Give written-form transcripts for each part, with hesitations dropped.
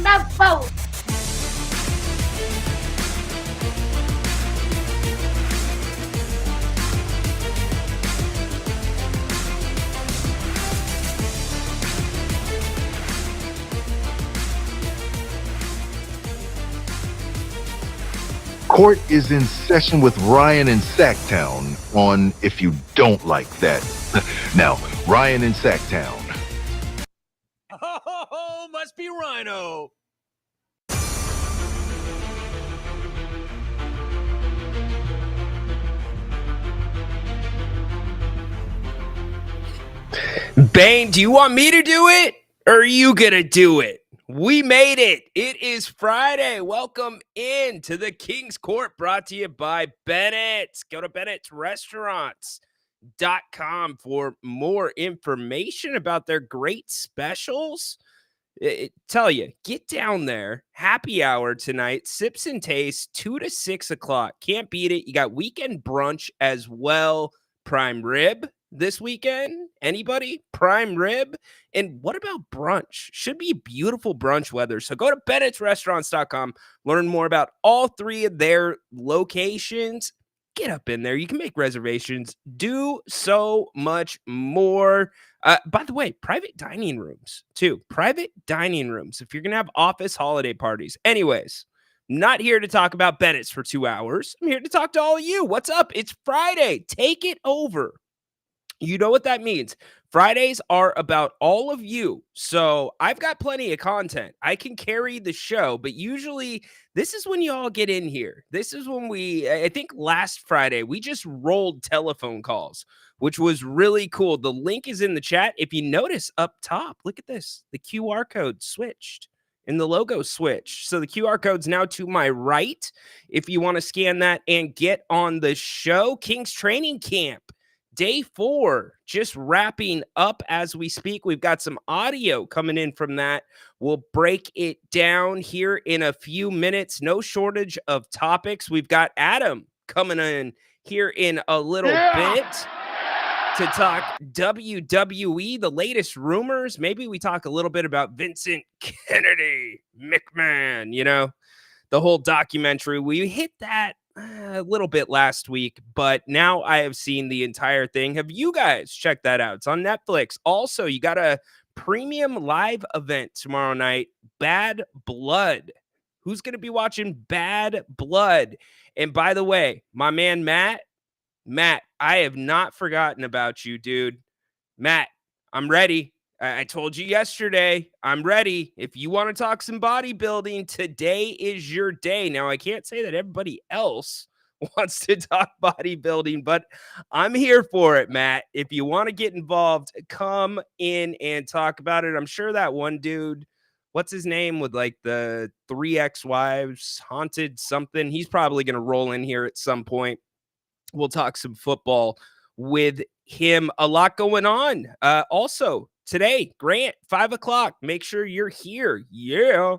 love both. Court is in session with Ryan in Sacktown on If You Don't Like That. Now, Ryan in Sacktown. Oh, must be Rhino. Bane, do you want me to do it? Or are you going to do it? We made it. It is Friday. Welcome in to the King's Court, brought to you by Bennett's. Go to Bennett'sRestaurants.com for more information about their great specials. Tell you, get down there. Happy hour tonight. Sips and tastes, 2 to 6 o'clock. Can't beat it. You got weekend brunch as well. Prime rib this weekend. Anybody? Prime rib. And what about brunch? Should be beautiful brunch weather. So go to Bennett'sRestaurants.com. Learn more about all three of their locations. Get up in there. You can make reservations. Do so much more. By the way, private dining rooms too. Private dining rooms if you're going to have office holiday parties. Anyways, not here to talk about Bennett's for 2 hours. I'm here to talk to all of you. What's up? It's Friday. Take it over. You know what that means. Fridays are about all of you. So I've got plenty of content. I can carry the show, but usually this is when you all get in here. This is when I think last Friday, we just rolled telephone calls, which was really cool. The link is in the chat. If you notice up top, look at this. The QR code switched and the logo switched. So the QR code's now to my right. If you want to scan that and get on the show, King's Training Camp. Day 4, just wrapping up as we speak. We've got some audio coming in from that. We'll break it down here in a few minutes. No shortage of topics. We've got Adam coming in here in a little bit to talk WWE, the latest rumors. Maybe we talk a little bit about Vincent Kennedy McMahon, the whole documentary. We hit that a little bit last week, but now I have seen the entire thing. Have you guys checked that out? It's on Netflix. Also, you got a premium live event tomorrow night, Bad Blood. Who's going to be watching Bad Blood? And by the way, my man Matt, I have not forgotten about you, dude. Matt, I'm ready. I told you yesterday, I'm ready. If you want to talk some bodybuilding, today is your day. Now, I can't say that everybody else wants to talk bodybuilding, but I'm here for it, Matt. If you want to get involved, come in and talk about it. I'm sure that one dude, what's his name, with like the 3 ex-wives, haunted something, he's probably going to roll in here at some point. We'll talk some football with him. A lot going on. Also, today, Grant, 5 o'clock. Make sure you're here. Yeah.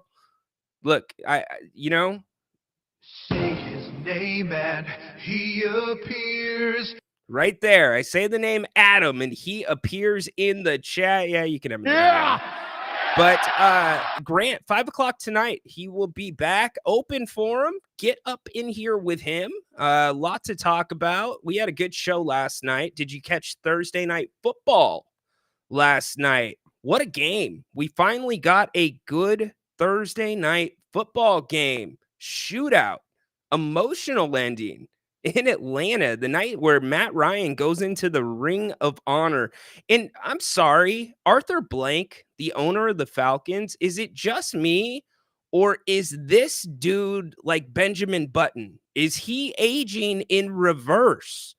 Look, Say his name and he appears. Right there. I say the name Adam and he appears in the chat. Yeah, you can have it. But Grant, 5 o'clock tonight, he will be back. Open for him. Get up in here with him. A lot to talk about. We had a good show last night. Did you catch Thursday night football last night? What a game. We finally got a good Thursday night football game. Shootout. Emotional ending in Atlanta, the night where Matt Ryan goes into the Ring of Honor. And I'm sorry, Arthur Blank, the owner of the Falcons, is it just me? Or is this dude like Benjamin Button? Is he aging in reverse?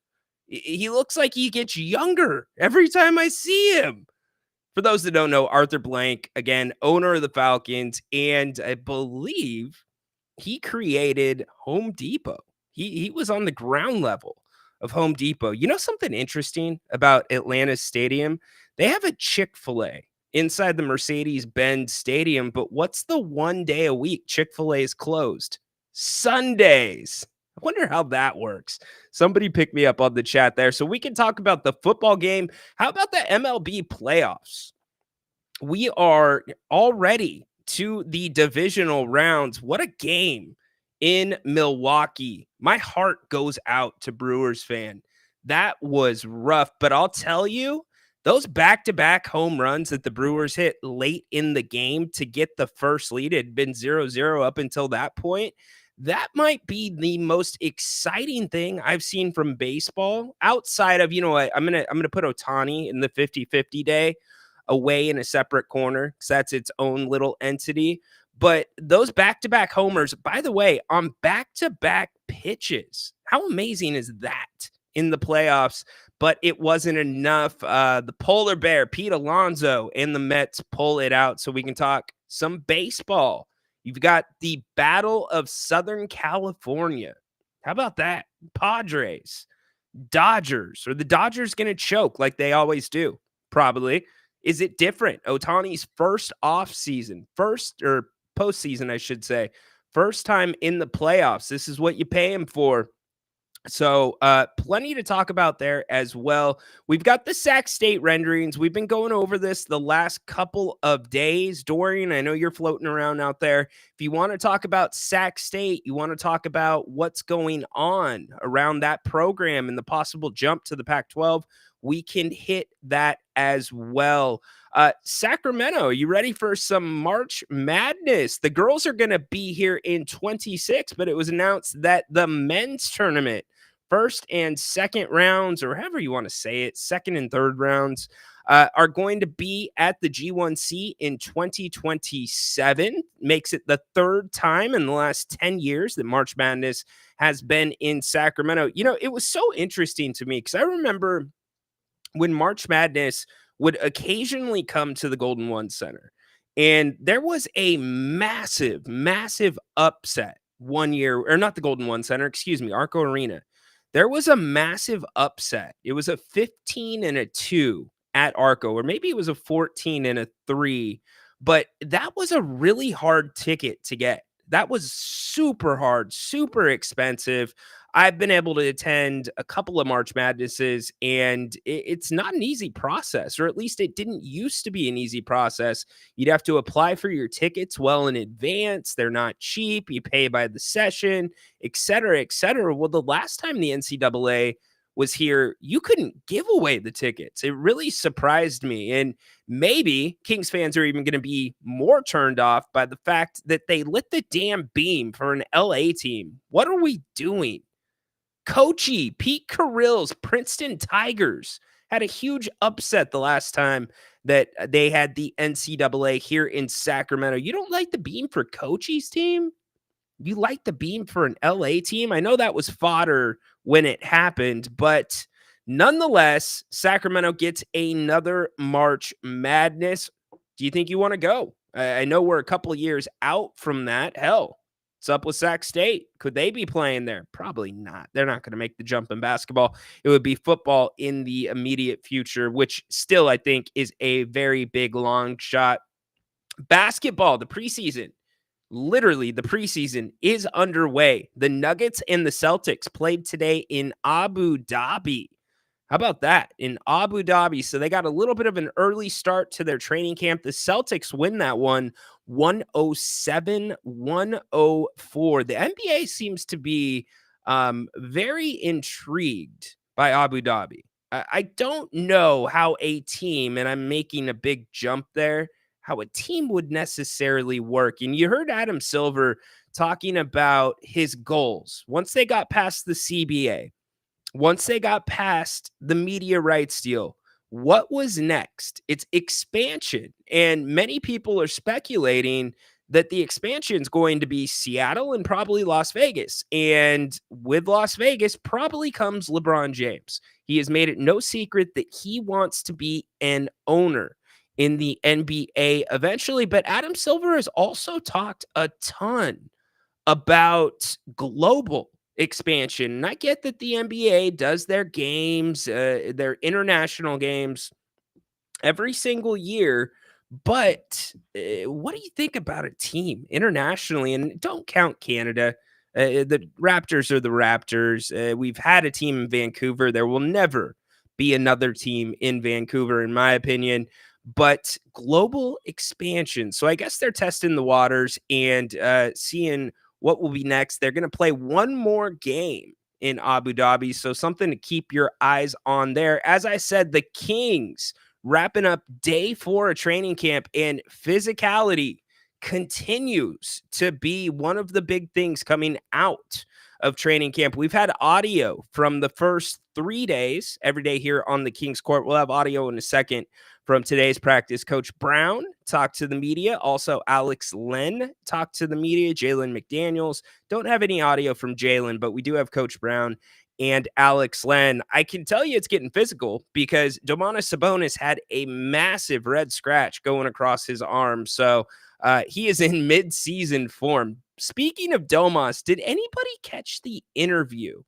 He looks like he gets younger every time I see him. For those that don't know, Arthur Blank, again, owner of the Falcons, and I believe he created Home Depot. He was on the ground level of Home Depot. You know something interesting about Atlanta's stadium? They have a Chick-fil-A inside the Mercedes-Benz Stadium, but what's the one day a week Chick-fil-A is closed? Sundays. I wonder how that works. Somebody pick me up on the chat there so we can talk about the football game. How about the MLB playoffs? We are already to the divisional rounds. What a game in Milwaukee. My heart goes out to Brewers fan. That was rough, but I'll tell you, those back-to-back home runs that the Brewers hit late in the game to get the first lead, it had been 0-0 up until that point. That might be the most exciting thing I've seen from baseball outside of, you know what, I'm gonna put Ohtani in the 50-50 day away in a separate corner because that's its own little entity. But those back-to-back homers, by the way, on back-to-back pitches, how amazing is that in the playoffs? But it wasn't enough. The polar bear, Pete Alonso, and the Mets pull it out so we can talk some baseball. You've got the Battle of Southern California. How about that? Padres, Dodgers. Are the Dodgers going to choke like they always do? Probably. Is it different? Ohtani's first postseason, I should say. First time in the playoffs. This is what you pay him for. So plenty to talk about there as well. We've got the Sac State renderings. We've been going over this the last couple of days. Dorian, I know you're floating around out there. If you want to talk about Sac State, you want to talk about what's going on around that program and the possible jump to the Pac-12, we can hit that as well. Sacramento, are you ready for some March Madness? The girls are going to be here in 26, but it was announced that the men's tournament, first and second rounds, or however you want to say it, second and third rounds, are going to be at the G1C in 2027. Makes it the third time in the last 10 years that March Madness has been in Sacramento. You know, it was so interesting to me because I remember when March Madness would occasionally come to the Golden One Center. And there was a massive, massive upset one year, or not the Golden One Center, excuse me, Arco Arena. There was a massive upset. It was a 15-2 at Arco, or maybe it was a 14-3, but that was a really hard ticket to get. That was super hard, super expensive. I've been able to attend a couple of March Madnesses, and it's not an easy process, or at least it didn't used to be an easy process. You'd have to apply for your tickets well in advance. They're not cheap. You pay by the session, et cetera, et cetera. Well, the last time the NCAA was here, you couldn't give away the tickets. It really surprised me. And maybe Kings fans are even going to be more turned off by the fact that they lit the damn beam for an LA team. What are we doing? Coachy, Pete Carrill's Princeton Tigers had a huge upset the last time that they had the NCAA here in Sacramento. You don't like the beam for Coachy's team? You like the beam for an LA team? I know that was fodder when it happened, but nonetheless, Sacramento gets another March Madness. Do you think you want to go? I know we're a couple of years out from that. Hell, what's up with Sac State? Could they be playing there? Probably not. They're not going to make the jump in basketball. It would be football in the immediate future, which still I think is a very big long shot. Basketball, the preseason. Literally, the preseason is underway. The Nuggets and the Celtics played today in Abu Dhabi. How about that? In Abu Dhabi. So they got a little bit of an early start to their training camp. The Celtics win that one 107-104. The NBA seems to be very intrigued by Abu Dhabi. I don't know how a team, and I'm making a big jump there, how a team would necessarily work. And you heard Adam Silver talking about his goals. Once they got past the CBA, once they got past the media rights deal, what was next? It's expansion. And many people are speculating that the expansion is going to be Seattle and probably Las Vegas. And with Las Vegas probably comes LeBron James. He has made it no secret that he wants to be an owner in the NBA eventually. But Adam Silver has also talked a ton about global expansion. And I get that the NBA does their games, their international games every single year. But what do you think about a team internationally? And don't count Canada. The Raptors are the Raptors. We've had a team in Vancouver. There will never be another team in Vancouver, in my opinion. but global expansion. So I guess they're testing the waters and seeing what will be next. They're going to play one more game in Abu Dhabi. So something to keep your eyes on there. As I said, the Kings wrapping up day 4 of training camp, and physicality continues to be one of the big things coming out of training camp. We've had audio from the first 3 days every day here on the Kings Court. We'll have audio in a second from today's practice. Coach Brown talked to the media. Also, Alex Len talked to the media. Jalen McDaniels. Don't have any audio from Jalen, but we do have Coach Brown and Alex Len. I can tell you it's getting physical because Domantas Sabonis had a massive red scratch going across his arm. So he is in mid-season form. Speaking of Domas, did anybody catch the interview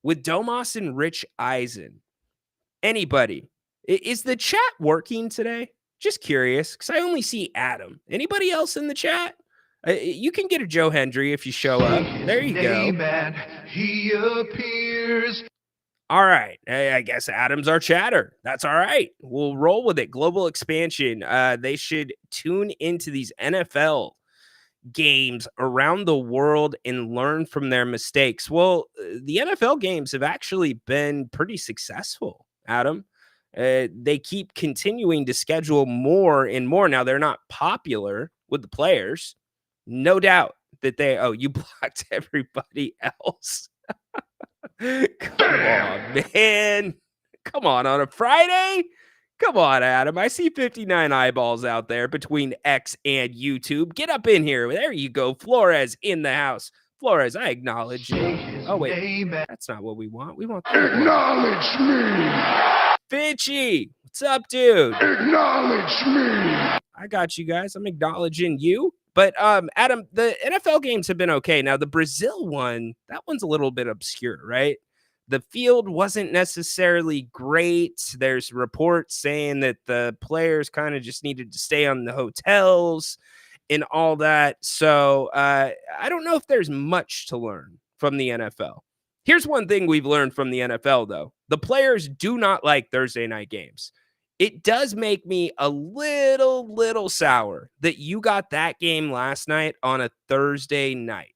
with Domas and Rich Eisen? Anybody? Is the chat working today? Just curious, because I only see Adam. Anybody else in the chat? You can get a Joe Hendry if you show up. There you go. And he appears. All right. I guess Adam's our chatter. That's all right. We'll roll with it. Global expansion. They should tune into these NFL games around the world and learn from their mistakes. Well, the NFL games have actually been pretty successful, Adam. They keep continuing to schedule more and more. Now, they're not popular with the players. No doubt that you blocked everybody else. Come on, man. Come on a Friday. Come on, Adam. I see 59 eyeballs out there between X and YouTube. Get up in here. There you go. Flores in the house. Flores, I acknowledge you. Oh, wait. That's not what we want. We want acknowledge me. Fitchy. What's up, dude? Acknowledge me. I got you guys. I'm acknowledging you. But Adam, the NFL games have been okay. Now, the Brazil one, that one's a little bit obscure, right? The field wasn't necessarily great. There's reports saying that the players kind of just needed to stay on the hotels and all that. So I don't know if there's much to learn from the NFL. Here's one thing we've learned from the NFL, though. The players do not like Thursday night games. It does make me a little sour that you got that game last night on a Thursday night.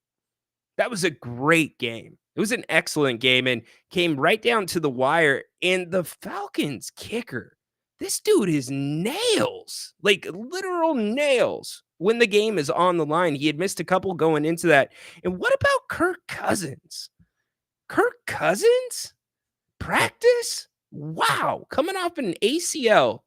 That was a great game. It was an excellent game and came right down to the wire. And the Falcons kicker, this dude is nails, like literal nails when the game is on the line. He had missed a couple going into that. And what about Kirk Cousins? Kirk Cousins? Practice? Wow. Coming off an ACL,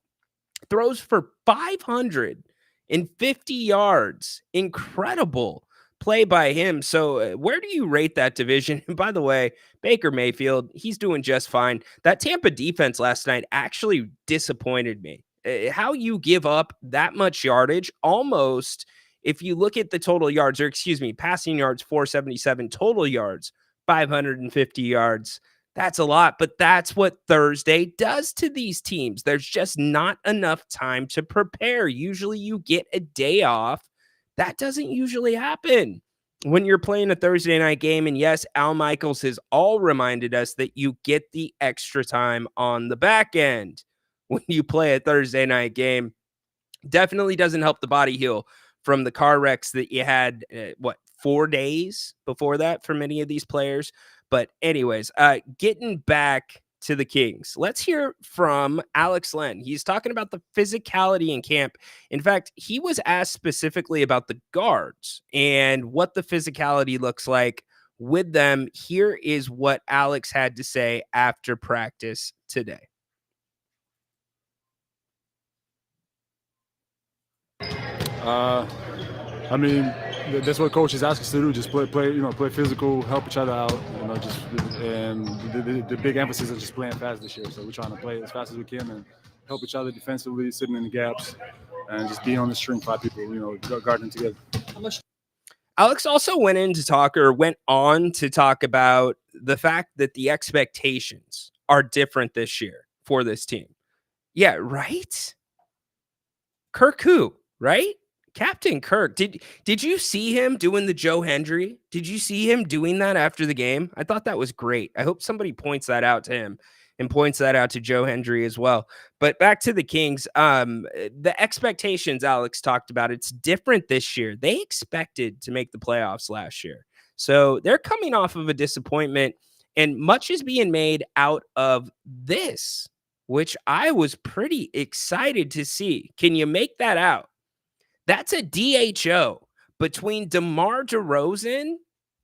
throws for 550 yards. Incredible play by him. So where do you rate that division? And by the way, Baker Mayfield, he's doing just fine. That Tampa defense last night actually disappointed me. How you give up that much yardage, almost, if you look at the total yards, or excuse me, passing yards, 477, total yards, 550 yards. That's a lot, but that's what Thursday does to these teams. There's just not enough time to prepare. Usually you get a day off. That doesn't usually happen when you're playing a Thursday night game. And yes, Al Michaels has all reminded us that you get the extra time on the back end when you play a Thursday night game. Definitely doesn't help the body heal from the car wrecks that you had, 4 days before that for many of these players. But anyways, getting back to the Kings, let's hear from Alex Len. He's talking about the physicality in camp. In fact, he was asked specifically about the guards and what the physicality looks like with them. Here is what Alex had to say after practice today. I mean, that's what coaches ask us to do. Just play physical, help each other out. And the big emphasis is just playing fast this year. So we're trying to play as fast as we can and help each other defensively, sitting in the gaps, and just being on the string, 5 people, guarding together. Alex also went on to talk about the fact that the expectations are different this year for this team. Yeah, right? Kirk who, right? Captain Kirk, did you see him doing the Joe Hendry? Did you see him doing that after the game? I thought that was great. I hope somebody points that out to him and points that out to Joe Hendry as well. But back to the Kings, the expectations Alex talked about, it's different this year. They expected to make the playoffs last year. So they're coming off of a disappointment, and much is being made out of this, which I was pretty excited to see. Can you make that out? That's a DHO between DeMar DeRozan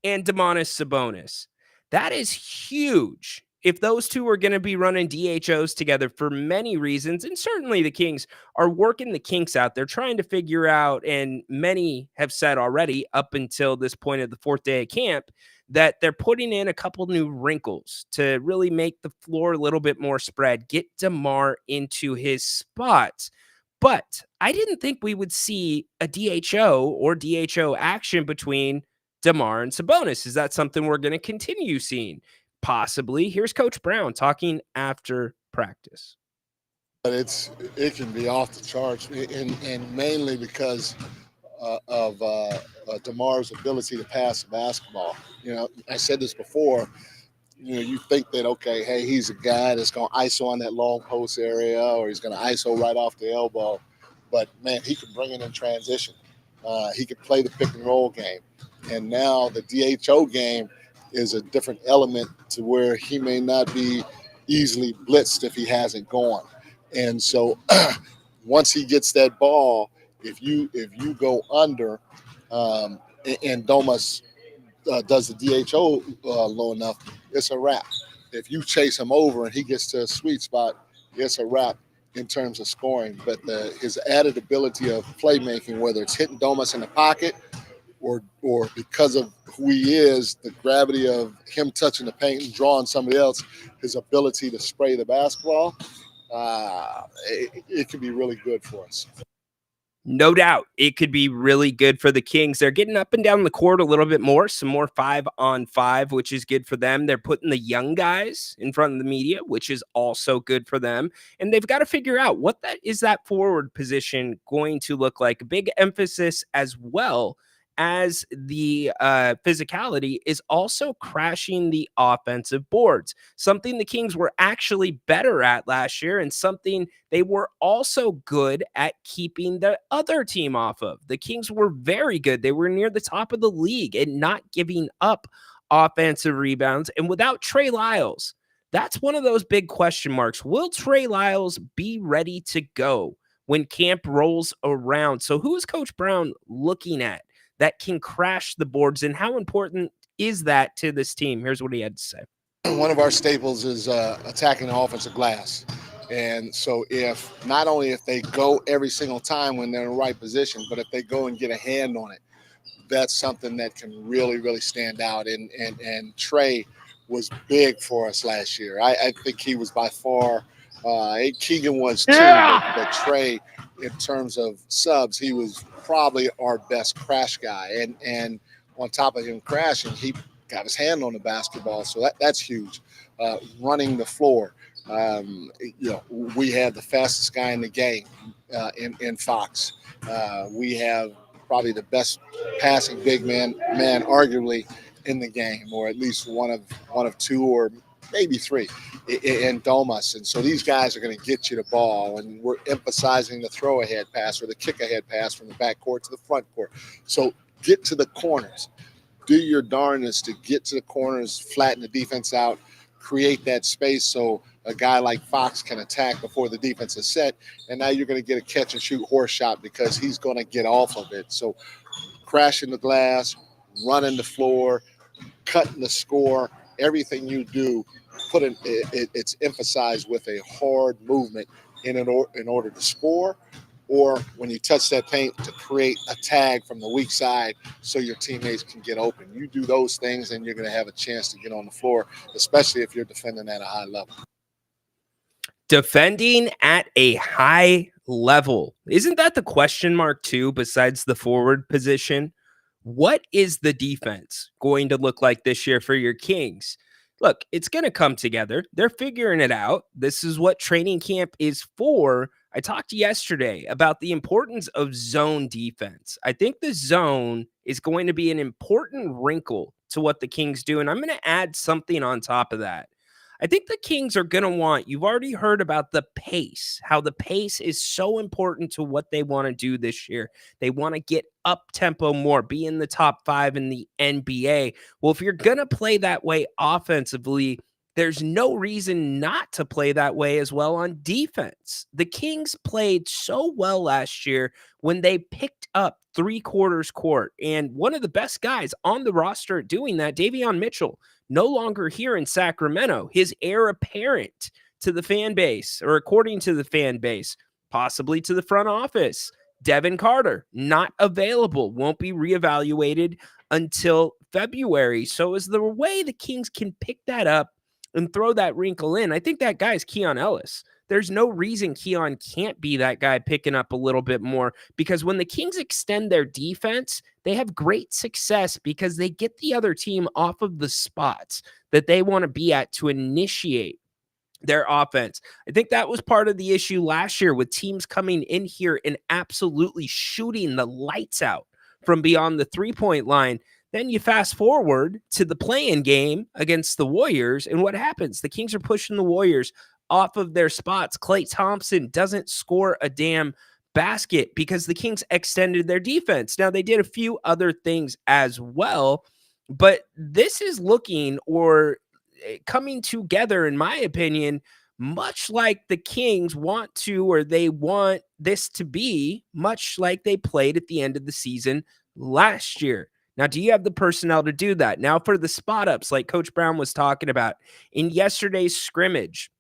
and Domantas Sabonis. That is huge. If those two are going to be running DHOs together for many reasons, and certainly the Kings are working the kinks out, they're trying to figure out, and many have said already up until this point of the fourth day of camp, that they're putting in a couple new wrinkles to really make the floor a little bit more spread, get DeMar into his spots. But I didn't think we would see a DHO or DHO action between DeMar and Sabonis. Is that something we're going to continue seeing? Possibly. Here's Coach Brown talking after practice. But it can be off the charts, and mainly because of DeMar's ability to pass the basketball. You know, I said this before. You know, you think that, okay, hey, he's a guy that's going to ISO on that long post area, or he's going to ISO right off the elbow. But, man, he can bring it in transition. He can play the pick and roll game. And now the DHO game is a different element to where he may not be easily blitzed if he hasn't gone. And so once he gets that ball, if you go under and Domas does the DHO low enough, it's a wrap. If you chase him over and he gets to a sweet spot, it's a wrap in terms of scoring. But his added ability of playmaking, whether it's hitting Domas in the pocket or because of who he is, the gravity of him touching the paint and drawing somebody else, his ability to spray the basketball, it could be really good for us. No doubt it could be really good for the Kings. They're getting up and down the court a little bit more, some more 5-on-5, which is good for them. They're putting the young guys in front of the media, which is also good for them. And they've got to figure out what that forward position going to look like. A big emphasis as well as the physicality is also crashing the offensive boards, something the Kings were actually better at last year and something they were also good at keeping the other team off of. The Kings were very good. They were near the top of the league and not giving up offensive rebounds. And without Trey Lyles, that's one of those big question marks. Will Trey Lyles be ready to go when camp rolls around? So who is Coach Brown looking at that can crash the boards, and how important is that to this team? Here's what he had to say. One of our staples is attacking the offensive glass. And so if they go every single time when they're in the right position, but if they go and get a hand on it, that's something that can really, really stand out. And Trey was big for us last year. I think he was by far Keegan was too, but Trey, in terms of subs, he was probably our best crash guy. And on top of him crashing, he got his hand on the basketball, so that's huge. Running the floor, we have the fastest guy in the game in Fox. We have probably the best passing big man arguably in the game, or at least one of two or maybe three in Domas. And so these guys are going to get you the ball, and we're emphasizing the throw ahead pass or the kick ahead pass from the back court to the front court. So get to the corners. Do your darndest to get to the corners, flatten the defense out, create that space so a guy like Fox can attack before the defense is set. And now you're going to get a catch and shoot horse shot because he's going to get off of it. So crashing the glass, running the floor, cutting the score, everything you do, it's emphasized with a hard movement in order to score, or when you touch that paint to create a tag from the weak side so your teammates can get open. You do those things and you're going to have a chance to get on the floor, especially if you're defending at a high level. Defending at a high level. Isn't that the question mark too, besides the forward position? What is the defense going to look like this year for your Kings? Look, it's going to come together. They're figuring it out. This is what training camp is for. I talked yesterday about the importance of zone defense. I think the zone is going to be an important wrinkle to what the Kings do. And I'm going to add something on top of that. I think the Kings are going to want, you've already heard about the pace, how the pace is so important to what they want to do this year. They want to get up tempo more, be in the top 5 in the NBA. Well, if you're going to play that way offensively, there's no reason not to play that way as well on defense. The Kings played so well last year when they picked up 3/4 court. And one of the best guys on the roster at doing that, Davion Mitchell, no longer here in Sacramento. His heir apparent to the fan base, or according to the fan base, possibly to the front office. Devin Carter, not available, won't be reevaluated until February. So is the way the Kings can pick that up and throw that wrinkle in. I think that guy's Keon Ellis. There's no reason Keon can't be that guy picking up a little bit more, because when the Kings extend their defense, they have great success because they get the other team off of the spots that they want to be at to initiate their offense. I think that was part of the issue last year with teams coming in here and absolutely shooting the lights out from beyond the three-point line. Then you fast forward to the play-in game against the Warriors, and what happens? The Kings are pushing the Warriors off of their spots. Klay Thompson doesn't score a damn basket because the Kings extended their defense. Now, they did a few other things as well, but this is looking, or coming together, in my opinion, much like the Kings want to, or they want this to be, much like they played at the end of the season last year. Now, do you have the personnel to do that? Now, for the spot ups, like Coach Brown was talking about in yesterday's scrimmage,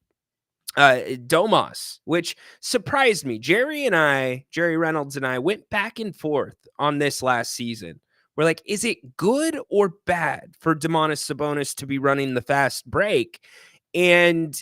Domas, which surprised me. Jerry Reynolds and I went back and forth on this last season. We're like, is it good or bad for Domantas Sabonis to be running the fast break? And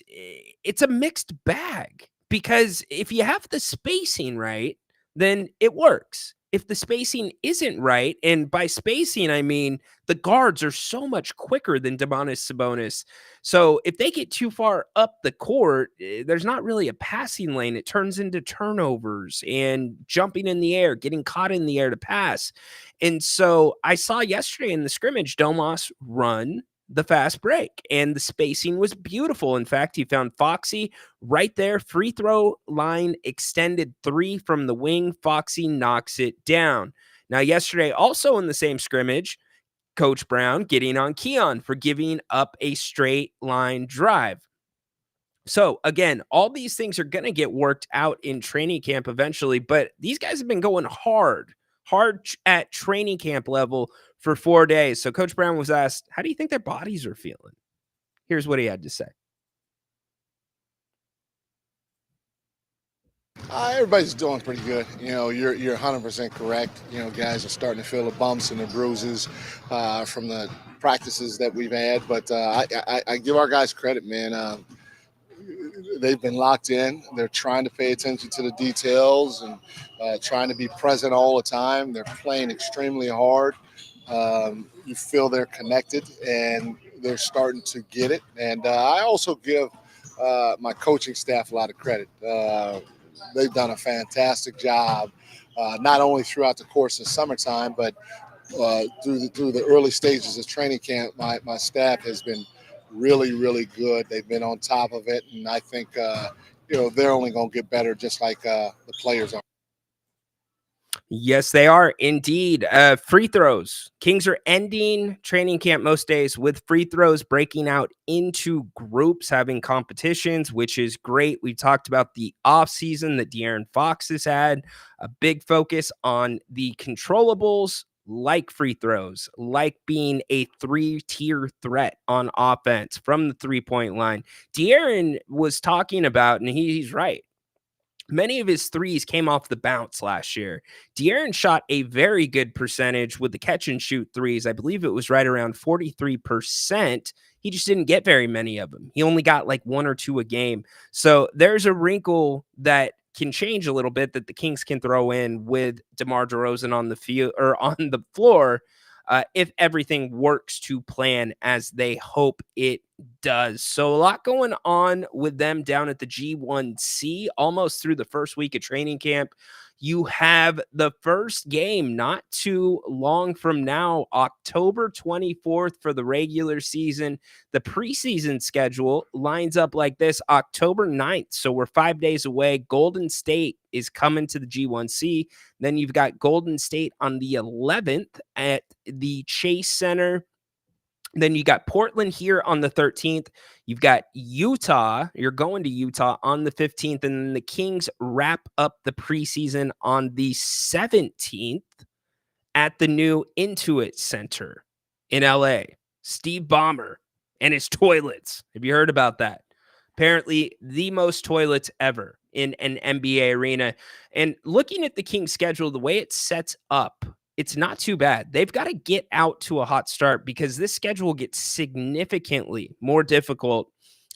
it's a mixed bag, because if you have the spacing right, then it works. If the spacing isn't right, and by spacing, I mean the guards are so much quicker than Domantas Sabonis. So if they get too far up the court, there's not really a passing lane. It turns into turnovers and jumping in the air, getting caught in the air to pass. And so I saw yesterday in the scrimmage, Domas run the fast break, and the spacing was beautiful. In fact, he found Foxy right there, free throw line, extended 3 from the wing. Foxy knocks it down. Now, yesterday, also in the same scrimmage, Coach Brown getting on Keon for giving up a straight line drive. So again, all these things are going to get worked out in training camp eventually, but these guys have been going hard at training camp level for 4 days. So Coach Brown was asked, how do you think their bodies are feeling? Here's what he had to say. Everybody's doing pretty good. You know, you're 100% correct. You know, guys are starting to feel the bumps and the bruises from the practices that we've had. But I give our guys credit, man. They've been locked in. They're trying to pay attention to the details and trying to be present all the time. They're playing extremely hard. You feel they're connected, and they're starting to get it. And I also give my coaching staff a lot of credit. They've done a fantastic job, not only throughout the course of summertime, but through the early stages of training camp. My staff has been really, really good. They've been on top of it, and I think they're only going to get better, just like the players are. Yes, they are indeed. Free throws. Kings are ending training camp most days with free throws, breaking out into groups, having competitions, which is great. We talked about the offseason that De'Aaron Fox has had, a big focus on the controllables, like free throws, like being a 3-tier threat on offense from the three-point line. De'Aaron was talking about, and he's right, many of his threes came off the bounce last year. De'Aaron shot a very good percentage with the catch and shoot threes. I believe it was right around 43%. He just didn't get very many of them. He only got like 1 or 2 a game. So there's a wrinkle that can change a little bit that the Kings can throw in with DeMar DeRozan on the field, or on the floor. if everything works to plan as they hope it does. So a lot going on with them down at the G1C, almost through the first week of training camp. You have the first game not too long from now, October 24th for the regular season. The preseason schedule lines up like this: October 9th. So we're 5 days away. Golden State is coming to the G1C. Then you've got Golden State on the 11th at the Chase Center. Then you got Portland here on the 13th. You've got Utah. You're going to Utah on the 15th. And then the Kings wrap up the preseason on the 17th at the new Intuit Center in LA. Steve Ballmer and his toilets. Have you heard about that? Apparently the most toilets ever in an NBA arena. And looking at the Kings schedule, the way it sets up, it's not too bad. They've got to get out to a hot start because this schedule gets significantly more difficult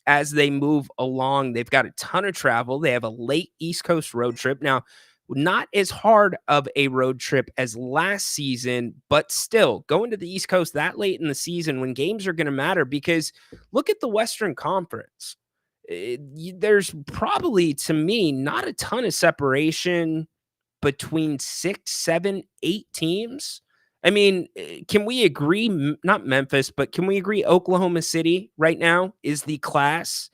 as they move along. They've got a ton of travel. They have a late East Coast road trip. Now, not as hard of a road trip as last season, but still going to the East Coast that late in the season when games are going to matter, because look at the Western Conference. There's probably, to me, not a ton of separation between 6, 7, 8 teams. I mean, can we agree, not Memphis, but can we agree Oklahoma City right now is the class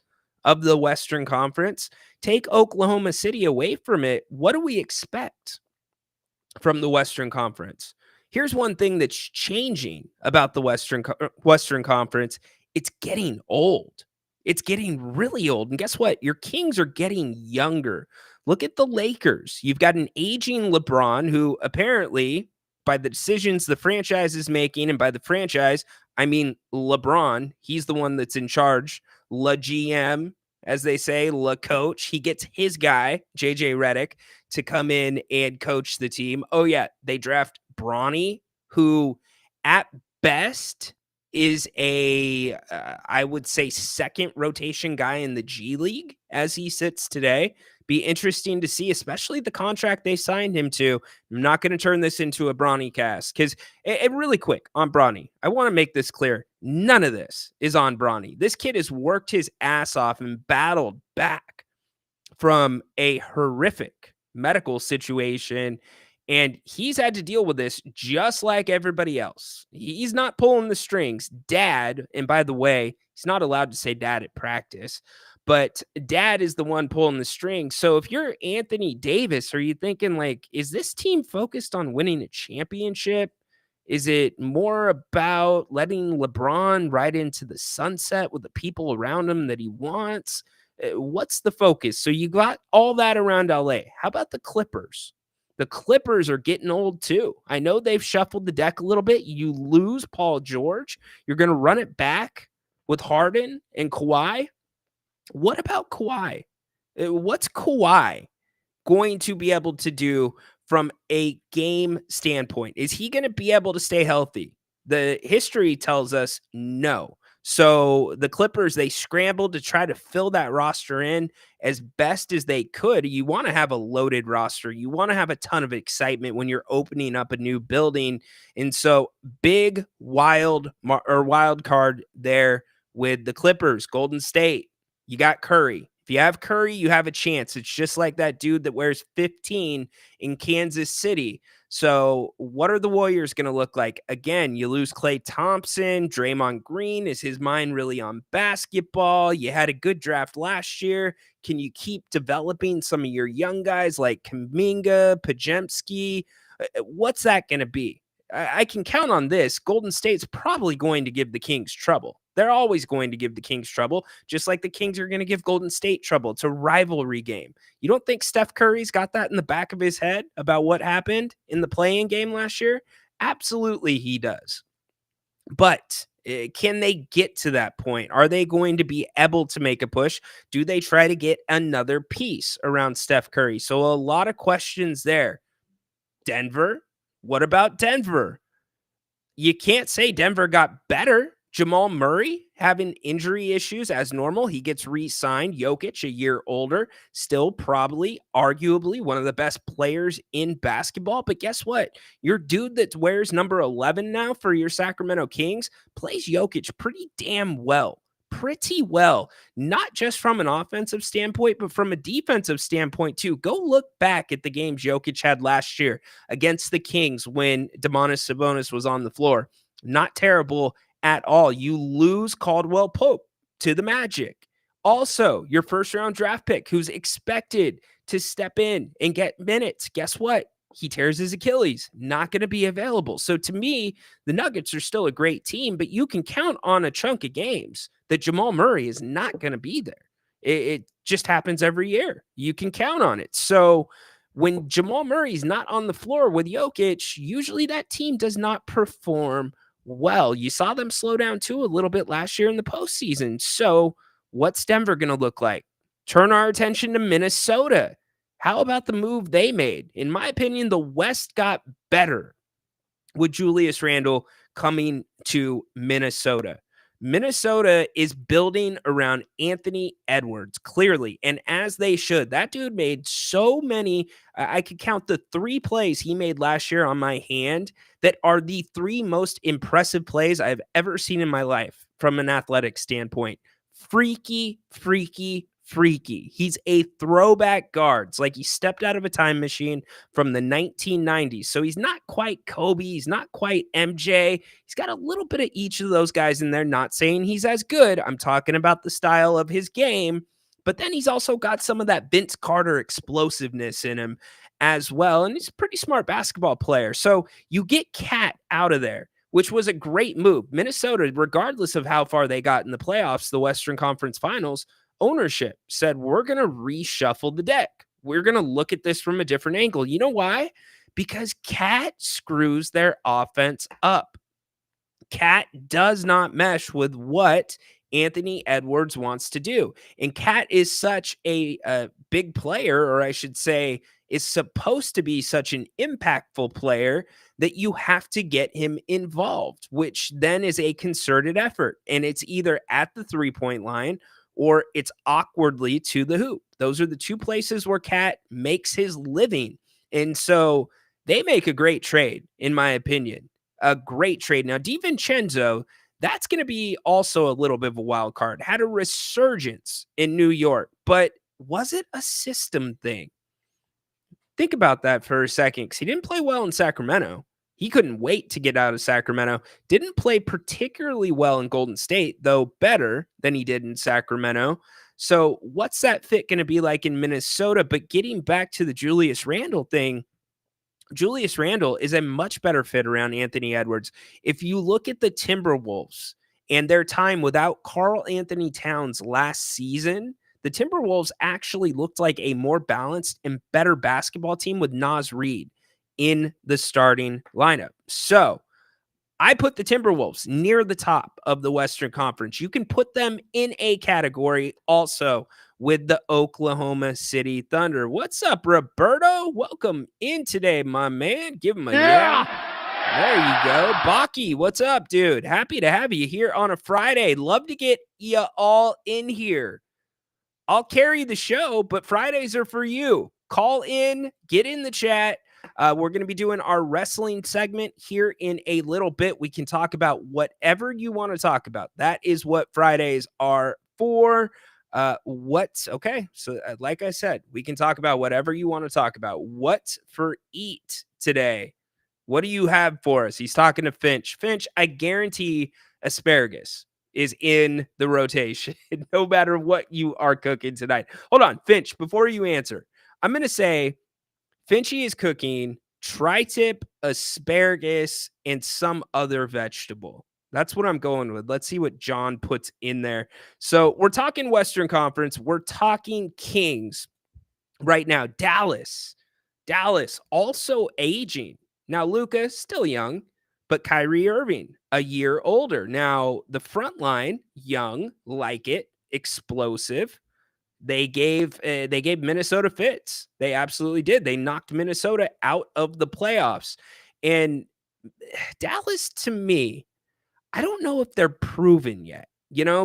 of the Western Conference? Take Oklahoma City away from it, what do we expect from the Western Conference? Here's one thing that's changing about the Western Conference. It's getting old. It's getting really old. And guess what? Your Kings are getting younger. Look at the Lakers. You've got an aging LeBron who apparently, by the decisions the franchise is making, and by the franchise, I mean LeBron, he's the one that's in charge. La GM, as they say, La Coach. He gets his guy, JJ Redick, to come in and coach the team. Oh, yeah, they draft Bronny, who at best is I would say, second rotation guy in the G League as he sits today. Be interesting to see, especially the contract they signed him to. I'm not going to turn this into a Bronny cast because, really quick on Bronny, I want to make this clear. None of this is on Bronny. This kid has worked his ass off and battled back from a horrific medical situation, and he's had to deal with this just like everybody else. He's not pulling the strings. Dad, and by the way, he's not allowed to say dad at practice, but dad is the one pulling the strings. So if you're Anthony Davis, are you thinking like, is this team focused on winning a championship? Is it more about letting LeBron ride into the sunset with the people around him that he wants? What's the focus? So you got all that around LA. How about the Clippers? The Clippers are getting old too. I know they've shuffled the deck a little bit. You lose Paul George. You're going to run it back with Harden and Kawhi. What about Kawhi? What's Kawhi going to be able to do from a game standpoint? Is he going to be able to stay healthy? The history tells us no. So the Clippers, they scrambled to try to fill that roster in as best as they could. You want to have a loaded roster. You want to have a ton of excitement when you're opening up a new building. And so big wild card there with the Clippers. Golden State, you got Curry. If you have Curry, you have a chance. It's just like that dude that wears 15 in Kansas City. So what are the Warriors going to look like? Again, you lose Klay Thompson. Draymond Green. Is his mind really on basketball? You had a good draft last year. Can you keep developing some of your young guys like Kuminga, Podziemski? What's that going to be? I can count on this. Golden State's probably going to give the Kings trouble. They're always going to give the Kings trouble, just like the Kings are going to give Golden State trouble. It's a rivalry game. You don't think Steph Curry's got that in the back of his head about what happened in the play-in game last year? Absolutely he does. But can they get to that point? Are they going to be able to make a push? Do they try to get another piece around Steph Curry? So a lot of questions there. Denver? What about Denver? You can't say Denver got better Jamal Murray having injury issues as normal. He gets re-signed. Jokic, a year older, still probably, arguably, one of the best players in basketball. But guess what? Your dude that wears number 11 now for your Sacramento Kings plays Jokic pretty damn well. Pretty well, not just from an offensive standpoint, but from a defensive standpoint too. Go look back at the games Jokic had last year against the Kings when Domantas Sabonis was on the floor. Not terrible at all. You lose Caldwell Pope to the Magic. Also, your first round draft pick who's expected to step in and get minutes. Guess what? He tears his Achilles, not going to be available. So to me, the Nuggets are still a great team, but you can count on a chunk of games that Jamal Murray is not going to be there. It just happens every year. You can count on it. So when Jamal Murray's not on the floor with Jokic, usually that team does not perform well. You saw them slow down too a little bit last year in the postseason. So what's Denver going to look like? Turn our attention to Minnesota. How about the move they made? In my opinion, the West got better with Julius Randle coming to Minnesota. Minnesota is building around Anthony Edwards, clearly, and as they should. That dude made so many, I could count the 3 plays he made last year on my hand that are the 3 most impressive plays I've ever seen in my life from an athletic standpoint. Freaky, freaky, freaky. He's a throwback guard. It's like he stepped out of a time machine from the 1990s. So he's not quite Kobe. He's not quite MJ. He's got a little bit of each of those guys in there. Not saying he's as good. I'm talking about the style of his game. But then he's also got some of that Vince Carter explosiveness in him as well. And he's a pretty smart basketball player. So you get Cat out of there, which was a great move. Minnesota, regardless of how far they got in the playoffs, the Western Conference Finals, ownership said, we're going to reshuffle the deck. We're going to look at this from a different angle. You know why? Because Cat screws their offense up. Cat does not mesh with what Anthony Edwards wants to do. And Cat is such a big player, or I should say, is supposed to be such an impactful player that you have to get him involved, which then is a concerted effort. And it's either at the 3-point line or it's awkwardly to the hoop. Those are the 2 places where Cat makes his living. And so they make a great trade, in my opinion. A great trade. Now, DiVincenzo, that's going to be also a little bit of a wild card. Had a resurgence in New York, but was it a system thing? Think about that for a second, because he didn't play well in Sacramento. He couldn't wait to get out of Sacramento. Didn't play particularly well in Golden State, though better than he did in Sacramento. So what's that fit going to be like in Minnesota? But getting back to the Julius Randle thing, Julius Randle is a much better fit around Anthony Edwards. If you look at the Timberwolves and their time without Karl Anthony Towns last season, the Timberwolves actually looked like a more balanced and better basketball team with Naz Reid in the starting lineup. So I put the Timberwolves near the top of the Western Conference. You can put them in a category also with the Oklahoma City Thunder. What's up, Roberto? Welcome in today, my man. Give him a yell. There you go. Baki, what's up, dude? Happy to have you here on a Friday. Love to get you all in here. I'll carry the show, but Fridays are for you. Call in, get in the chat. We're going to be doing our wrestling segment here in a little bit. We can talk about whatever you want to talk about. That is what Fridays are for. Okay. So like I said, we can talk about whatever you want to talk about. What's for eat today? What do you have for us? He's talking to Finch. Finch, I guarantee asparagus is in the rotation, no matter what you are cooking tonight. Hold on, Finch, before you answer, I'm going to say Finchy is cooking tri-tip, asparagus, and some other vegetable. That's what I'm going with. Let's see what John puts in there. So we're talking Western Conference. We're talking Kings right now. Dallas also aging. Now, Luka, still young, but Kyrie Irving, a year older. Now, the front line, young, like it, explosive. They gave Minnesota fits. They absolutely did. They knocked Minnesota out of the playoffs. And Dallas, to me, I don't know if they're proven yet,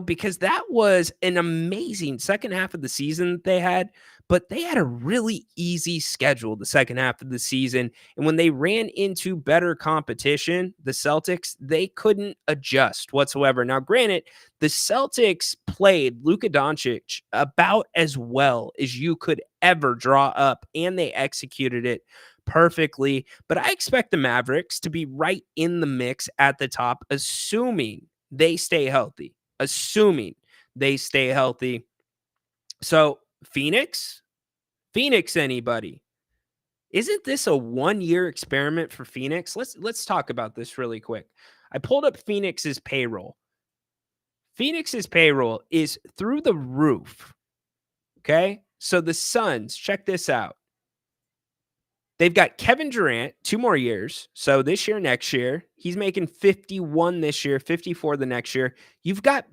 because that was an amazing second half of the season that they had, but they had a really easy schedule the second half of the season. And when they ran into better competition, the Celtics, they couldn't adjust whatsoever. Now, granted, the Celtics played Luka Doncic about as well as you could ever draw up, and they executed it perfectly. But I expect the Mavericks to be right in the mix at the top, assuming they stay healthy. Assuming they stay healthy. So, Phoenix, anybody? Isn't this a 1-year experiment for Phoenix? Let's talk about this really quick. I pulled up Phoenix's payroll. Phoenix's payroll is through the roof. Okay? So the Suns, check this out. They've got Kevin Durant, 2 more years. So this year, next year, he's making 51 this year, 54 the next year. You've got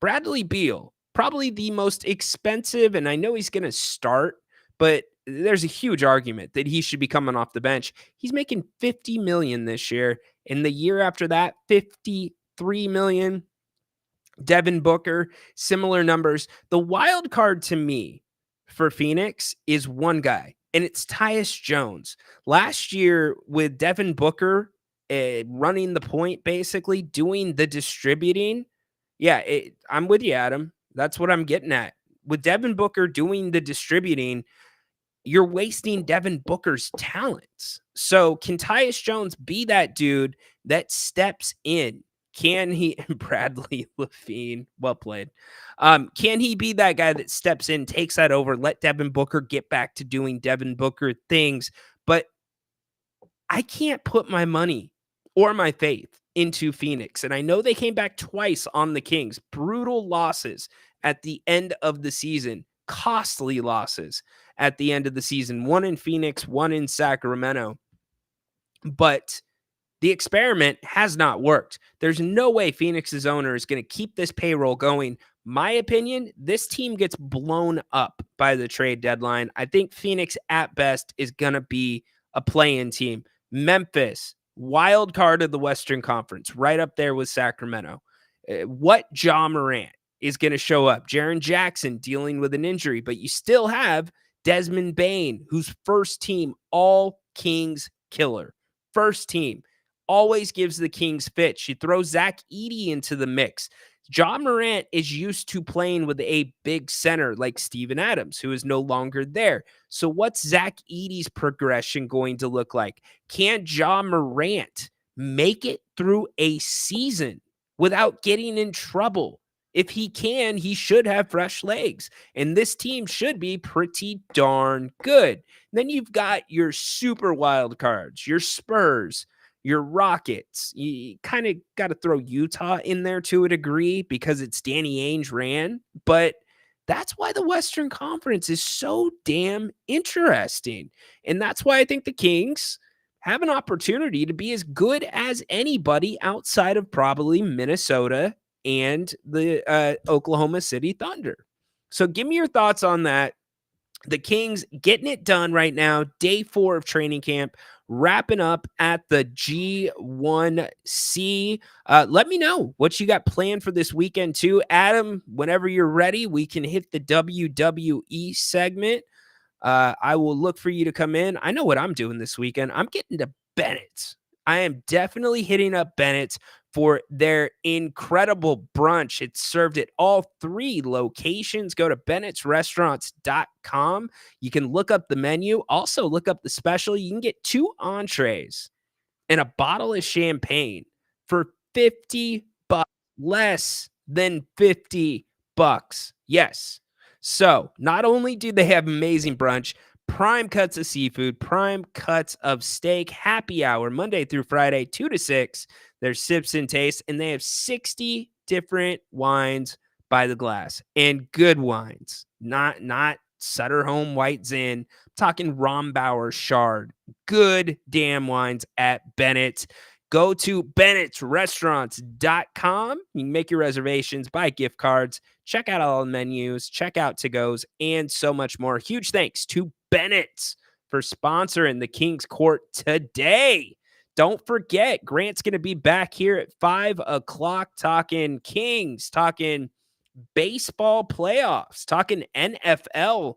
Bradley Beal, probably the most expensive, and I know he's going to start, but there's a huge argument that he should be coming off the bench. He's making 50 million this year, and the year after that, 53 million. Devin Booker, similar numbers. The wild card to me for Phoenix is one guy, and it's Tyus Jones. Last year with Devin Booker running the point, basically doing the distributing. Yeah, I'm with you, Adam. That's what I'm getting at. With Devin Booker doing the distributing, you're wasting Devin Booker's talents. So can Tyus Jones be that dude that steps in? Can he, Bradley Levine, well played. Can he be that guy that steps in, takes that over, let Devin Booker get back to doing Devin Booker things? But I can't put my money or my faith into Phoenix. And I know they came back twice on the Kings, brutal losses at the end of the season, costly losses at the end of the season, one in Phoenix, one in Sacramento. But the experiment has not worked. There's no way Phoenix's owner is going to keep this payroll going. My opinion, this team gets blown up by the trade deadline. I think Phoenix at best is going to be a play-in team. Memphis, wild card of the Western Conference, right up there with Sacramento. What Ja Morant is going to show up? Jaren Jackson dealing with an injury, but you still have Desmond Bane, who's first team all Kings killer. First team. Always gives the Kings fits. You throw Zach Edey into the mix. Ja Morant is used to playing with a big center like Steven Adams, who is no longer there. So what's Zach Edey's progression going to look like? Can Ja Morant make it through a season without getting in trouble? If he can, he should have fresh legs. And this team should be pretty darn good. Then you've got your super wild cards, your Spurs, your Rockets. You kind of got to throw Utah in there to a degree because it's Danny Ainge ran, but that's why the Western Conference is so damn interesting. And that's why I think the Kings have an opportunity to be as good as anybody outside of probably Minnesota and the Oklahoma City Thunder. So give me your thoughts on that. The Kings getting it done right now, day 4 of training camp, wrapping up at the G1C. Let me know what you got planned for this weekend too. Adam, whenever you're ready, we can hit the WWE segment. I will look for you to come in. I know what I'm doing this weekend. I'm getting to Bennett's. I am definitely hitting up Bennett's for their incredible brunch. It's served at all 3 locations. Go to bennettsrestaurants.com. You can look up the menu. Also, look up the special. You can get 2 entrees and a bottle of champagne for $50, less than $50. Yes. So, not only do they have amazing brunch, prime cuts of seafood, prime cuts of steak, happy hour, Monday through Friday, 2 to 6. There's sips and tastes, and they have 60 different wines by the glass and good wines, not Sutter Home White Zin. I'm talking Rombauer Shard, good damn wines at Bennett's. Go to bennettsrestaurants.com. You can make your reservations, buy gift cards, check out all the menus, check out to-goes, and so much more. Huge thanks to Bennett's for sponsoring the King's Court today. Don't forget, Grant's going to be back here at 5 o'clock talking Kings, talking baseball playoffs, talking NFL.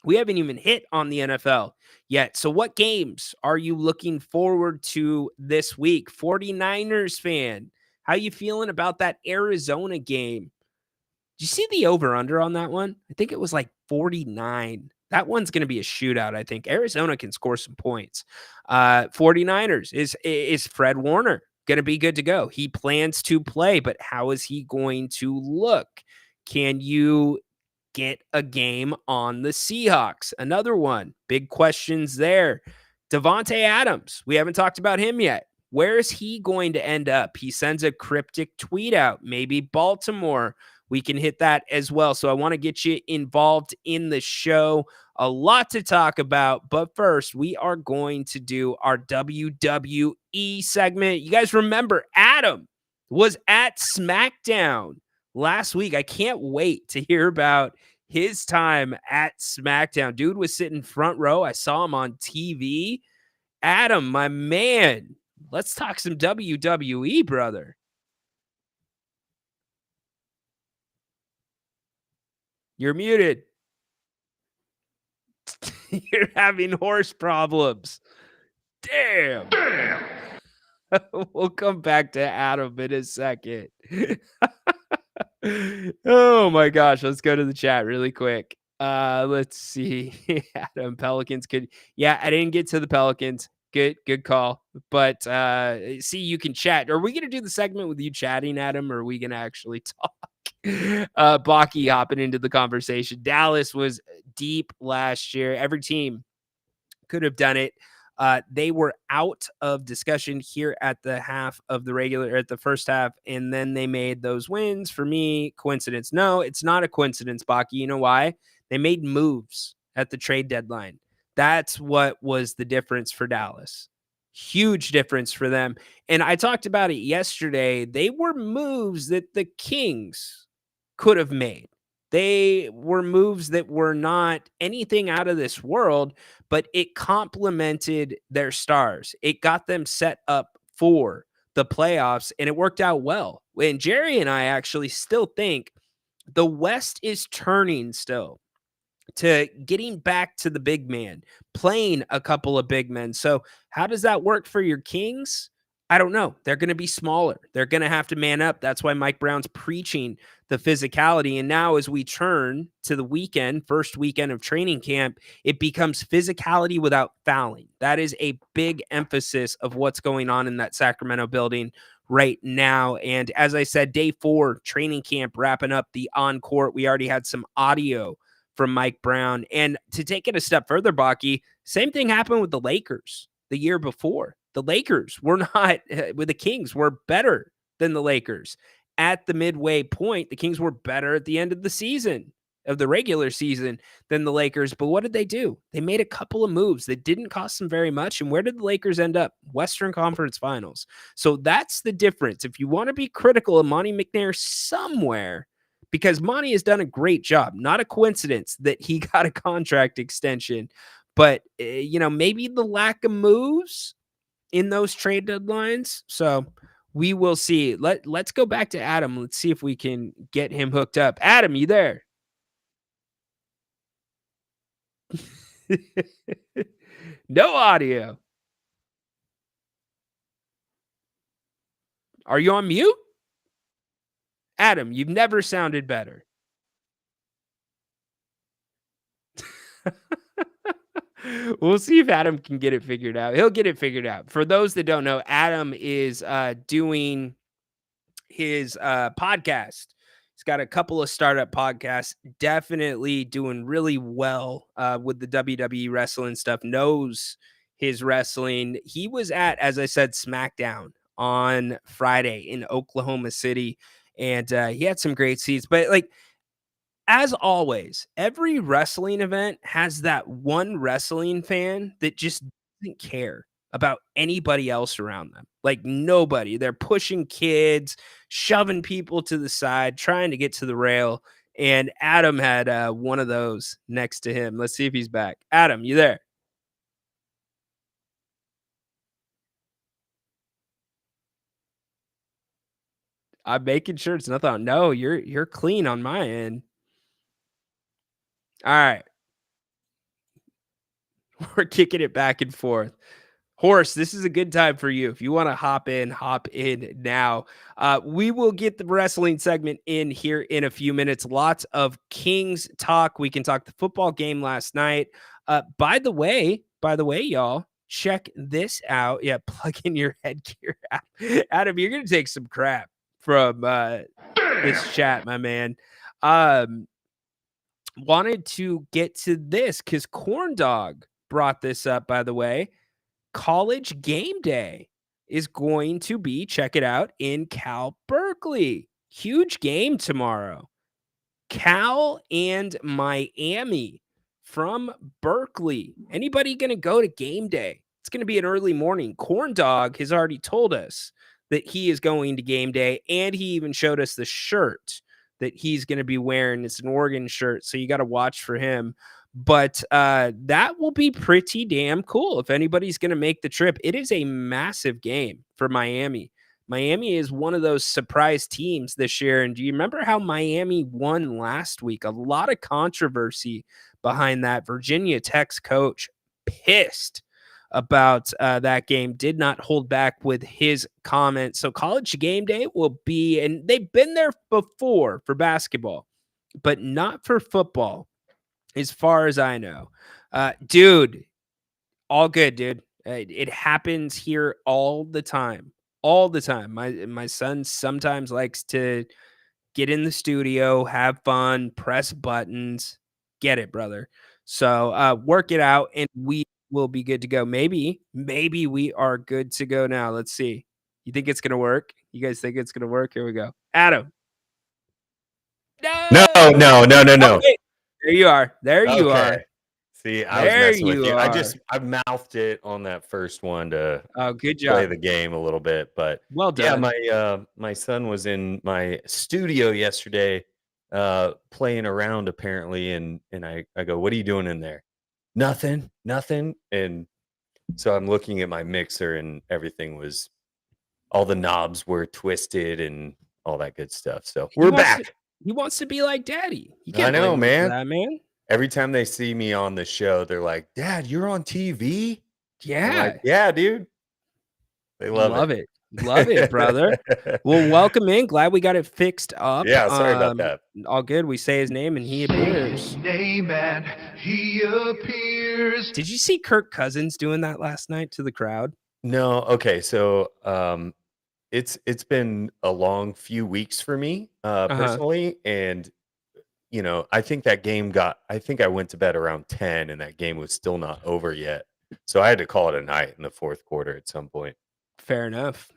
We haven't even hit on the NFL yet. So what games are you looking forward to this week? 49ers fan, how you feeling about that Arizona game? Did you see the over-under on that one? I think it was like 49. That one's going to be a shootout, I think. Arizona can score some points. 49ers, is Fred Warner going to be good to go? He plans to play, but how is he going to look? Can you get a game on the Seahawks? Another one. Big questions there. Devontae Adams, we haven't talked about him yet. Where is he going to end up? He sends a cryptic tweet out. Maybe Baltimore. We can hit that as well. So I want to get you involved in the show. A lot to talk about. But first, we are going to do our WWE segment. You guys remember Adam was at SmackDown last week. I can't wait to hear about his time at SmackDown. Dude was sitting front row. I saw him on TV. Adam, my man, let's talk some WWE, brother. You're muted. You're having horse problems. Damn. We'll come back to Adam in a second. Oh my gosh. Let's go to the chat really quick. Let's see. Adam, Pelicans could. Yeah, I didn't get to the Pelicans. Good call. But see, you can chat. Are we gonna do the segment with you chatting, Adam, or are we gonna actually talk? Baki hopping into the conversation. Dallas was deep last year. Every team could have done it. They were out of discussion here at the first half, and then they made those wins. For me, coincidence? No, it's not a coincidence, Baki. You know why? They made moves at the trade deadline. That's what was the difference for Dallas. Huge difference for them. And I talked about it yesterday. They were moves that the Kings could have made. They were moves that were not anything out of this world, but it complemented their stars. It got them set up for the playoffs, and it worked out well. And Jerry and I actually still think the West is turning still to getting back to the big man, playing a couple of big men. So how does that work for your Kings? I don't know. They're going to be smaller. They're going to have to man up. That's why Mike Brown's preaching the physicality. And now as we turn to the weekend, first weekend of training camp, it becomes physicality without fouling. That is a big emphasis of what's going on in that Sacramento building right now. And as I said, day 4, training camp, wrapping up the on-court. We already had some audio from Mike Brown. And to take it a step further, Baki, same thing happened with the Lakers the year before. The Lakers were not, with the Kings, were better than the Lakers. At the midway point, the Kings were better at the end of the season, of the regular season, than the Lakers. But what did they do? They made a couple of moves that didn't cost them very much. And where did the Lakers end up? Western Conference Finals. So that's the difference. If you want to be critical of Monty McNair somewhere, because Monty has done a great job. Not a coincidence that he got a contract extension, but maybe the lack of moves in those trade deadlines. So we will see. Let's go back to Adam. Let's see if we can get him hooked up. Adam, you there? No audio. Are you on mute? Adam, you've never sounded better. We'll see if Adam can get it figured out. He'll get it figured out. For those that don't know, Adam is doing his podcast. He's got a couple of startup podcasts, definitely doing really well with the WWE wrestling stuff, knows his wrestling. He was at, as I said, SmackDown on Friday in Oklahoma City, and he had some great seats. But as always, every wrestling event has that one wrestling fan that just doesn't care about anybody else around them. Like nobody. They're pushing kids, shoving people to the side, trying to get to the rail. And Adam had one of those next to him. Let's see if he's back. Adam, you there? I'm making sure it's nothing. No, you're clean on my end. All right. We're kicking it back and forth. Horse, this is a good time for you. If you want to hop in now. We will get the wrestling segment in here in a few minutes. Lots of Kings talk. We can talk the football game last night. By the way, y'all, check this out. Yeah, plug in your headgear. Adam, you're gonna take some crap from this chat, my man. Wanted to get to this because Corn Dog brought this up, by the way. College game day is going to be, check it out, in Cal Berkeley. Huge game tomorrow. Cal and Miami from Berkeley. Anybody going to go to game day? It's going to be an early morning. Corn Dog has already told us that he is going to game day, and he even showed us the shirt that he's going to be wearing. It's an Oregon shirt, so you got to watch for him. But that will be pretty damn cool if anybody's going to make the trip. It is a massive game for Miami. Miami is one of those surprise teams this year. And do you remember how Miami won last week? A lot of controversy behind that. Virginia Tech's coach pissed about that game, did not hold back with his comments. So college game day will be, and they've been there before for basketball, but not for football, as far as I know. Dude, all good, dude. It happens here all the time. All the time. My son sometimes likes to get in the studio, have fun, press buttons. Get it, brother. So work it out, and we will be good to go. Maybe we are good to go now. Let's see. You think it's gonna work? You guys think it's gonna work? Here we go. Adam. No. Okay. There you are. There you are. See, I was messing with you. I mouthed it on that first one to good job. play the game a little bit, but well done. Yeah, my son was in my studio yesterday, playing around apparently, and I go, "What are you doing in there?" Nothing. And so I'm looking at my mixer, and everything was, all the knobs were twisted and all that good stuff. So we're back. He wants to be like daddy. I know, man. That, man. Every time they see me on the show, they're like, "Dad, you're on TV?" Yeah. I'm like, yeah, dude. They love it. Love it, brother. Well, welcome in. Glad we got it fixed up. Yeah, sorry about that. All good. We say his name and he appears. Name and he appears. Did you see Kirk Cousins doing that last night to the crowd? No. Okay. So it's been a long few weeks for me personally. And I think that game I think I went to bed around 10 and that game was still not over yet. So I had to call it a night in the fourth quarter at some point. Fair enough.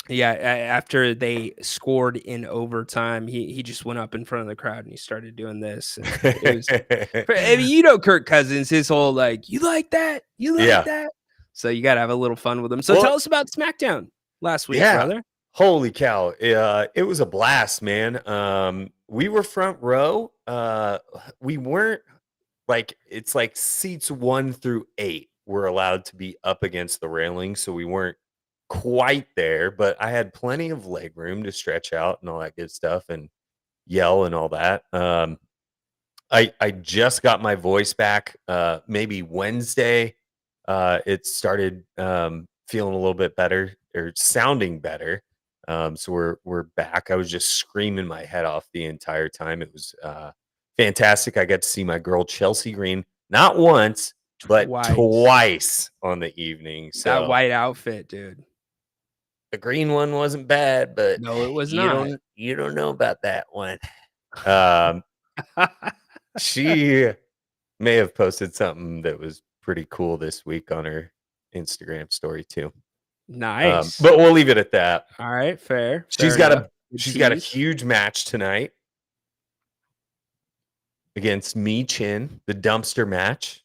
Yeah, after they scored in overtime, he just went up in front of the crowd and he started doing this. It was, Kirk Cousins, his whole like, you like that? You like that? So you got to have a little fun with him. So tell us about SmackDown last week, brother. Holy cow. It was a blast, man. We were front row. We weren't it's like seats 1 through 8 were allowed to be up against the railing. So we weren't quite there, but I had plenty of leg room to stretch out and all that good stuff and yell and all that. I just got my voice back maybe Wednesday. It started feeling a little bit better or sounding better. So we're back. I was just screaming my head off the entire time. It was fantastic. I got to see my girl Chelsea Green not once, but twice on the evening. So that white outfit, dude. The green one wasn't bad, but no, it was not. You don't know about that one. She may have posted something that was pretty cool this week on her Instagram story too. Nice. But we'll leave it at that. All right, fair. She's got a huge match tonight against Mi Chin, the dumpster match.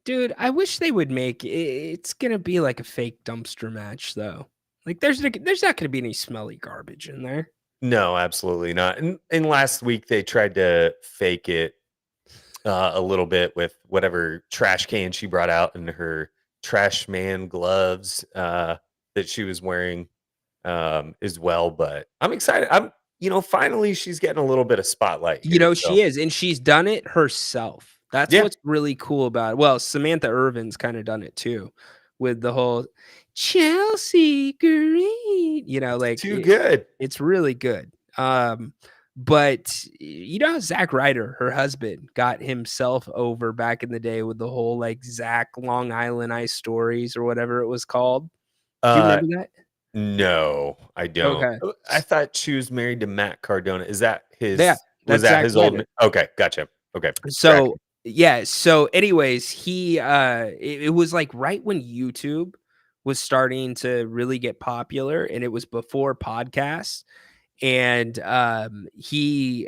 Dude, I wish they would make it's gonna be like a fake dumpster match though. Like there's not gonna be any smelly garbage in there. No, absolutely not. And last week they tried to fake it a little bit with whatever trash can she brought out in her trash man gloves. that she was wearing as well. But I'm excited. Finally she's getting a little bit of spotlight You here. know, So she is, and she's done it herself. That's yeah, what's really cool about it. Well, Samantha Irvin's kinda done it too with the whole Chelsea Green, like, too good. it's really good. But you know how Zack Ryder, her husband, got himself over back in the day with the whole, like, Zack Long Island Ice Stories or whatever it was called? Do you Uh remember that? no, I don't. Okay. I thought she was married to Matt Cardona. Is that Yeah, his was that's that Zack his old Ryder. okay, gotcha. Okay. So, Tracking. yeah, so anyways, it was, like, right when YouTube was starting to really get popular, and it was before podcasts, and, he,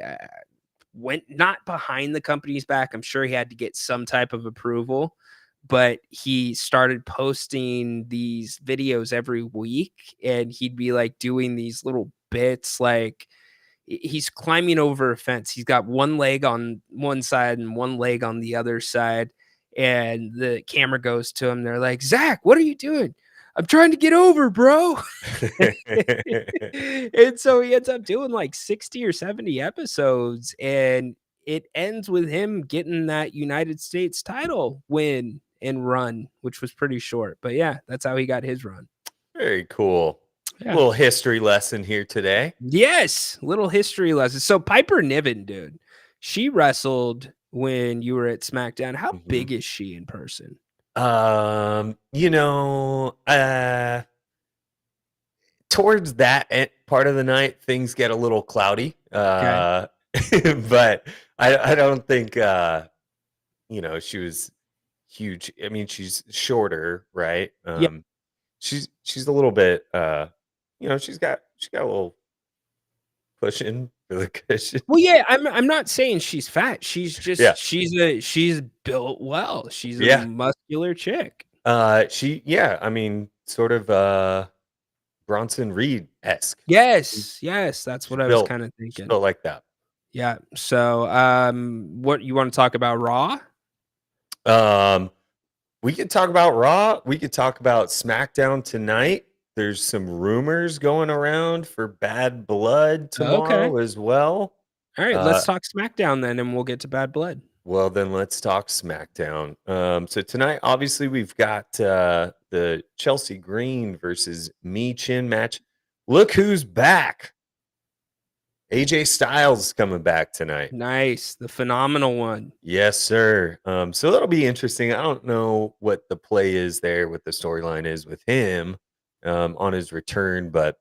went not behind the company's back, I'm sure he had to get some type of approval, but he started posting these videos every week, and he'd be, like, doing these little bits, like, he's climbing over a fence. He's got one leg on one side and one leg on the other side. And the camera goes to him. They're like, Zach, what are you doing? I'm trying to get over, bro. And so he ends up doing like 60 or 70 episodes. And it ends with him getting that United States title win and run, which was pretty short. But yeah, that's how he got his run. Very cool. Yeah. Little history lesson here today. Yes, little history lesson. So Piper Niven, dude, she wrestled when you were at SmackDown. How Mhm. big is she in person? You know, towards that part of the night, things get a little cloudy. Okay. But I don't think she was huge. I mean, she's shorter, right? Yeah. She's a little bit she's got a little pushing for the cushion. Well, yeah, I'm not saying she's fat. She's Yeah. just she's built well. She's a Yeah. muscular chick. I mean, sort of Bronson Reed-esque. Yes, that's She's what I was built kind of she's thinking. built like that. Yeah. So, what you want to talk about Raw? Um, we could talk about Raw. We could talk about SmackDown tonight. There's some rumors going around for Bad Blood Okay. tomorrow as well. All right, Uh, let's talk SmackDown then and we'll get to Bad Blood. well, then let's talk SmackDown. So tonight, obviously, we've got the Chelsea Green versus Mi Chin match. Look who's back. AJ Styles is coming back tonight. Nice, the phenomenal one. Yes, sir. So that'll be interesting. I don't know what the play is there, what the storyline is with him on his return, but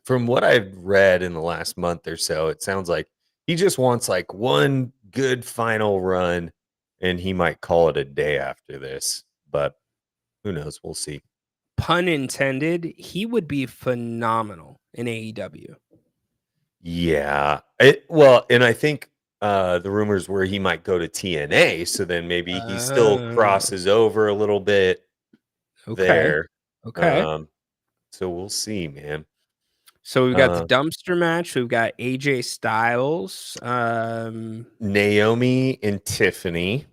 from what I've read in the last month or so, it sounds like he just wants like one good final run and he might call it a day after this. But who knows? We'll see. Pun intended, he would be phenomenal in AEW. Yeah. And I think the rumors were he might go to TNA, so then maybe he still Oh, crosses over a little bit okay, there. okay. Um, so we'll see, man. So we've got the Uh, dumpster match. We've got AJ Styles. Naomi and Tiffany,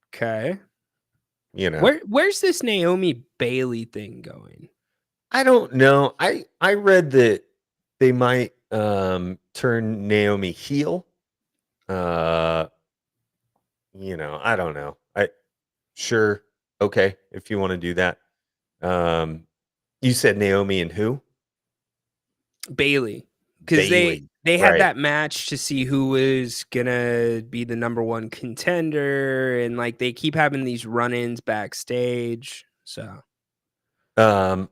Okay. you know. Where's this Naomi Bailey thing going? I don't know. I read that they might turn Naomi heel. I don't know. Sure, okay, if you want to do that. You said Naomi and who? Bailey, because Bailey. they had Right. that match to see who was gonna be the number one contender, and like they keep having these run-ins backstage. So Um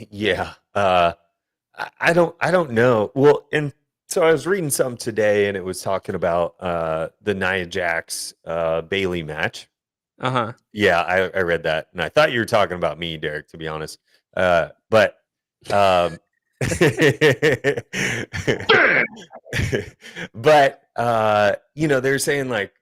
yeah. I don't know. Well, and so I was reading something today and it was talking about the Nia Jax Bailey match. uh-huh. Yeah, I read that, and I thought you were talking about me, Derek, to be honest. But um, but they're saying like,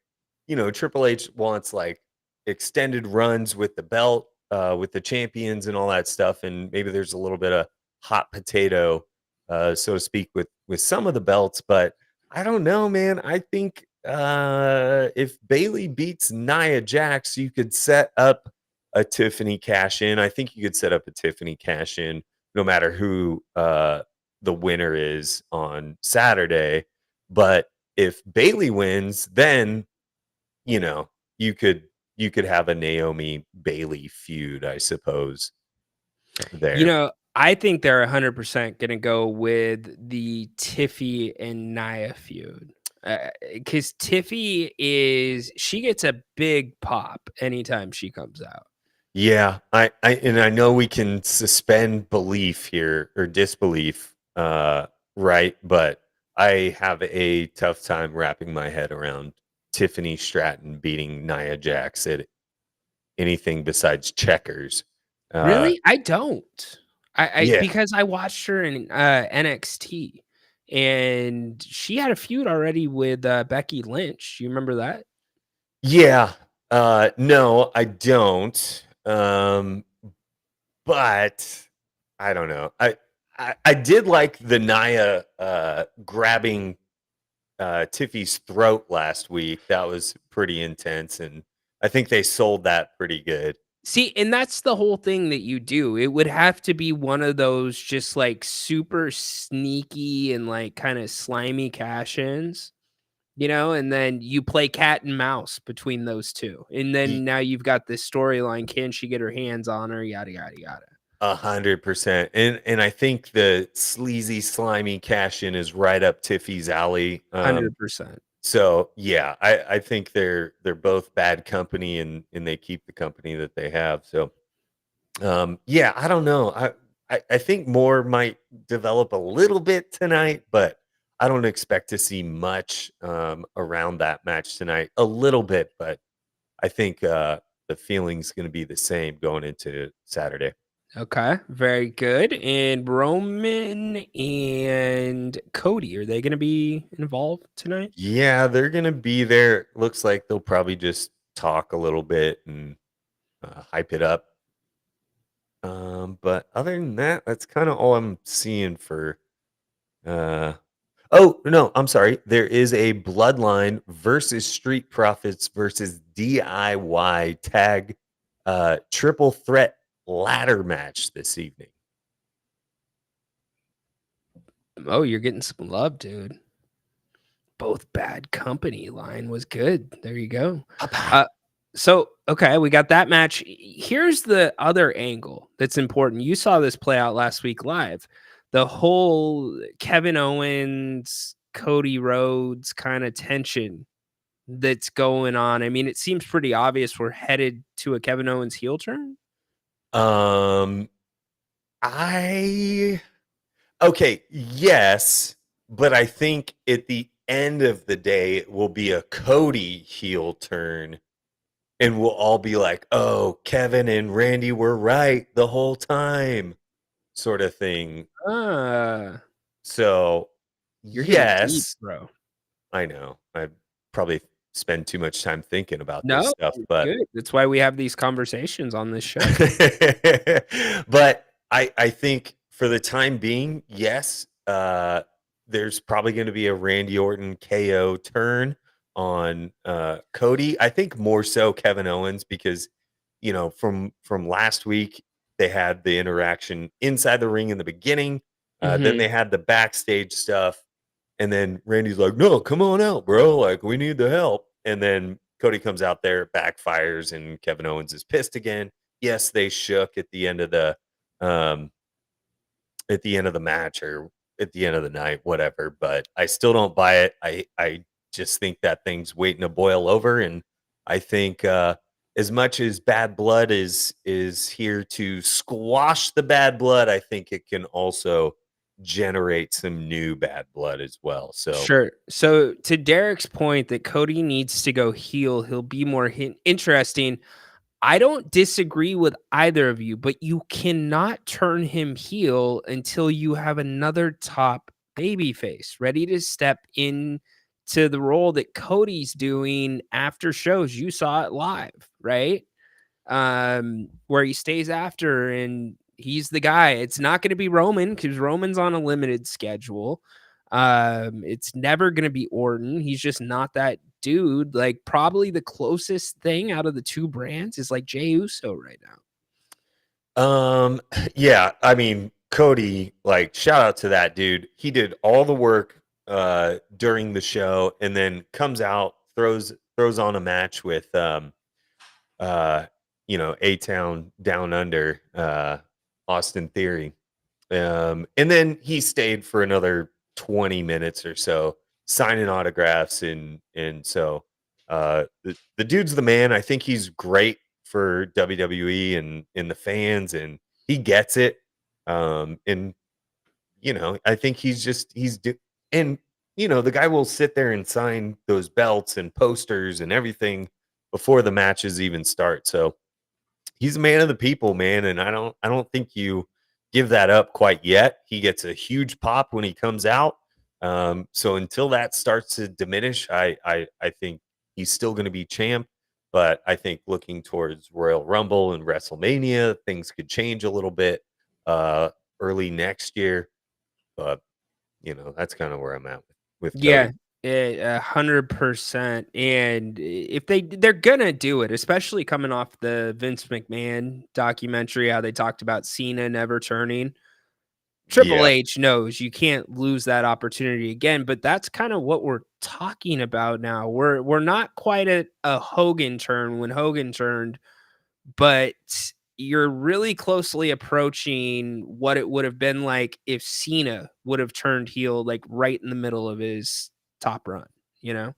Triple H wants like extended runs with the belt, with the champions and all that stuff, and maybe there's a little bit of hot potato, so to speak, with some of the belts, but I don't know, man. I think if Bailey beats Nia Jax, you could set up a Tiffany cash in. I think you could set up a Tiffany cash in no matter who the winner is on Saturday. But if Bailey wins, then you know you could you could have a Naomi Bailey feud, I suppose. You There. know, I think they're 100% gonna go with the Tiffy and Nia feud. Because she gets a big pop anytime she comes out. Yeah, I know we can suspend belief here or disbelief, right? But I have a tough time wrapping my head around Tiffany Stratton beating Nia Jax at anything besides checkers. Uh, Really? I don't. I yeah, because I watched her in NXT and she had a feud already with Becky Lynch. You remember that? yeah. No, I don't. But I don't know. I did like the Nia grabbing Tiffy's throat last week. That was pretty intense, and I think they sold that pretty good. See, and that's the whole thing that you do. It would have to be one of those just like super sneaky and like kind of slimy cash-ins, and then you play cat and mouse between those two. And Y- then now you've got this storyline. Can she get her hands on her? Yada yada yada. 100%, and I think the sleazy, slimy cash in is right up Tiffy's alley. 100%. So yeah, I think they're both bad company, and they keep the company that they have. So yeah, I don't know. I think more might develop a little bit tonight, but I don't expect to see much around that match tonight. A little bit, but I think the feeling's going to be the same going into Saturday. Okay, very good. And Roman and Cody, are they going to be involved tonight? Yeah, they're going to be there. Looks like they'll probably just talk a little bit and hype it up. But other than that, that's kind of all I'm seeing for uh oh no, I'm sorry. There is a Bloodline versus Street Profits versus DIY tag triple threat ladder match this evening. Oh, you're getting some love, dude. Both bad company line was good. There you go. Uh, so okay, we got that match. Here's the other angle that's important. You saw this play out last week live. The whole Kevin Owens, Cody Rhodes kind of tension that's going on. I mean, it seems pretty obvious we're headed to a Kevin Owens heel turn. Um I Okay, yes, but I think at the end of the day it will be a Cody heel turn and we'll all be like, "Oh, Kevin and Randy were right the whole time." Sort of thing. Ah, So, you're getting deep, yes, bro. I know. I probably spend too much time thinking about this No, stuff, it's but good. That's why we have these conversations on this show. but I think for the time being, yes, there's probably going to be a Randy Orton KO turn on Cody. I think more so Kevin Owens because from last week they had the interaction inside the ring in the beginning. Then Mhm. they had the backstage stuff, and then Randy's like, "No, come on out, bro. Like we need the help." And then Cody comes out there, backfires, and Kevin Owens is pissed again. Yes, they shook um at the end of the match or at the end of the night, whatever, but I still don't buy it. I just think that thing's waiting to boil over. And I think as much as bad blood is here to squash the bad blood, I think it can also generate some new bad blood as well. So Sure. So to Derek's point that Cody needs to go heel, he'll be more interesting. I don't disagree with either of you, but you cannot turn him heel until you have another top babyface ready to step in to the role that Cody's doing after shows. You saw it live, right? Where he stays after and he's the guy. It's not going to be Roman because Roman's on a limited schedule. It's never going to be Orton. He's just not that dude. Like probably the closest thing out of the two brands is like Jey Uso right now. Yeah, I mean, Cody, like, shout out to that dude. He did all the work during the show, and then comes out, throws on a match with A-Town Down Under, Austin Theory. And then he stayed for another 20 minutes or so signing autographs, and so the dude's the man. I think he's great for WWE and the fans, and he gets it. And I think and the guy will sit there and sign those belts and posters and everything before the matches even start. So he's a man of the people, man, and I don't think you give that up quite yet. He gets a huge pop when he comes out. So until that starts to diminish, I think he's still going to be champ. But I think looking towards Royal Rumble and WrestleMania, things could change a little bit early next year. But that's kind of where I'm at with Cody. Yeah, 100%. And if they're gonna do it, especially coming off the Vince McMahon documentary, how they talked about Cena never turning. Triple Yeah. H knows you can't lose that opportunity again, but that's kind of what we're talking about now. We're not quite at a Hogan turn when Hogan turned, but you're really closely approaching what it would have been like if Cena would have turned heel, like right in the middle of his top run, you know?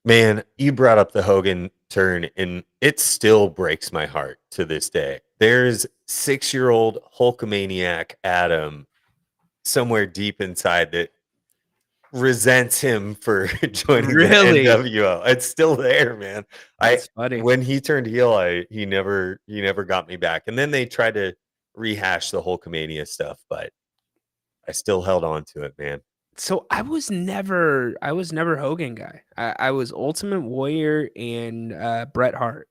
Man, you brought up the Hogan turn, and it still breaks my heart to this day. There's 6-year-old Hulkamaniac Adam somewhere deep inside that resents him for joining the Really? NWO. It's still there, man. That's funny. When he turned heel, he never got me back. And then they tried to rehash the Hulkamania stuff, but I still held on to it, man. So I was never Hogan guy. I was Ultimate Warrior and Bret Hart.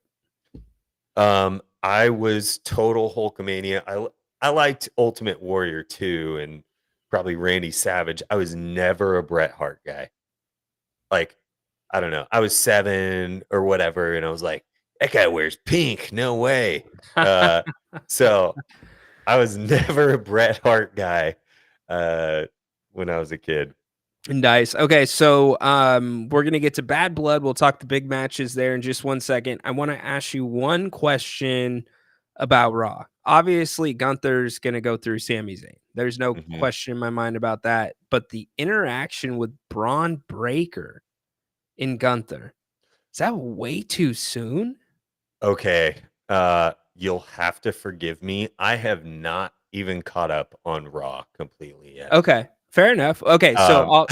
I was total Hulkamania. I liked Ultimate Warrior too, and probably Randy Savage. I was never a Bret Hart guy. Like, I don't know. I was 7 or whatever, and I was like, that guy wears pink. No way. So I was never a Bret Hart guy when I was a kid. Nice. Okay, so we're gonna get to Bad Blood. We'll talk the big matches there in just 1 second. I want to ask you one question about Raw. Obviously, Gunther's gonna go through Sami Zayn. There's no question in my mind about that. But the interaction with Braun Breaker in Gunther, is that way too soon? Okay. You'll have to forgive me. I have not even caught up on Raw completely yet. Okay, fair enough. Okay, so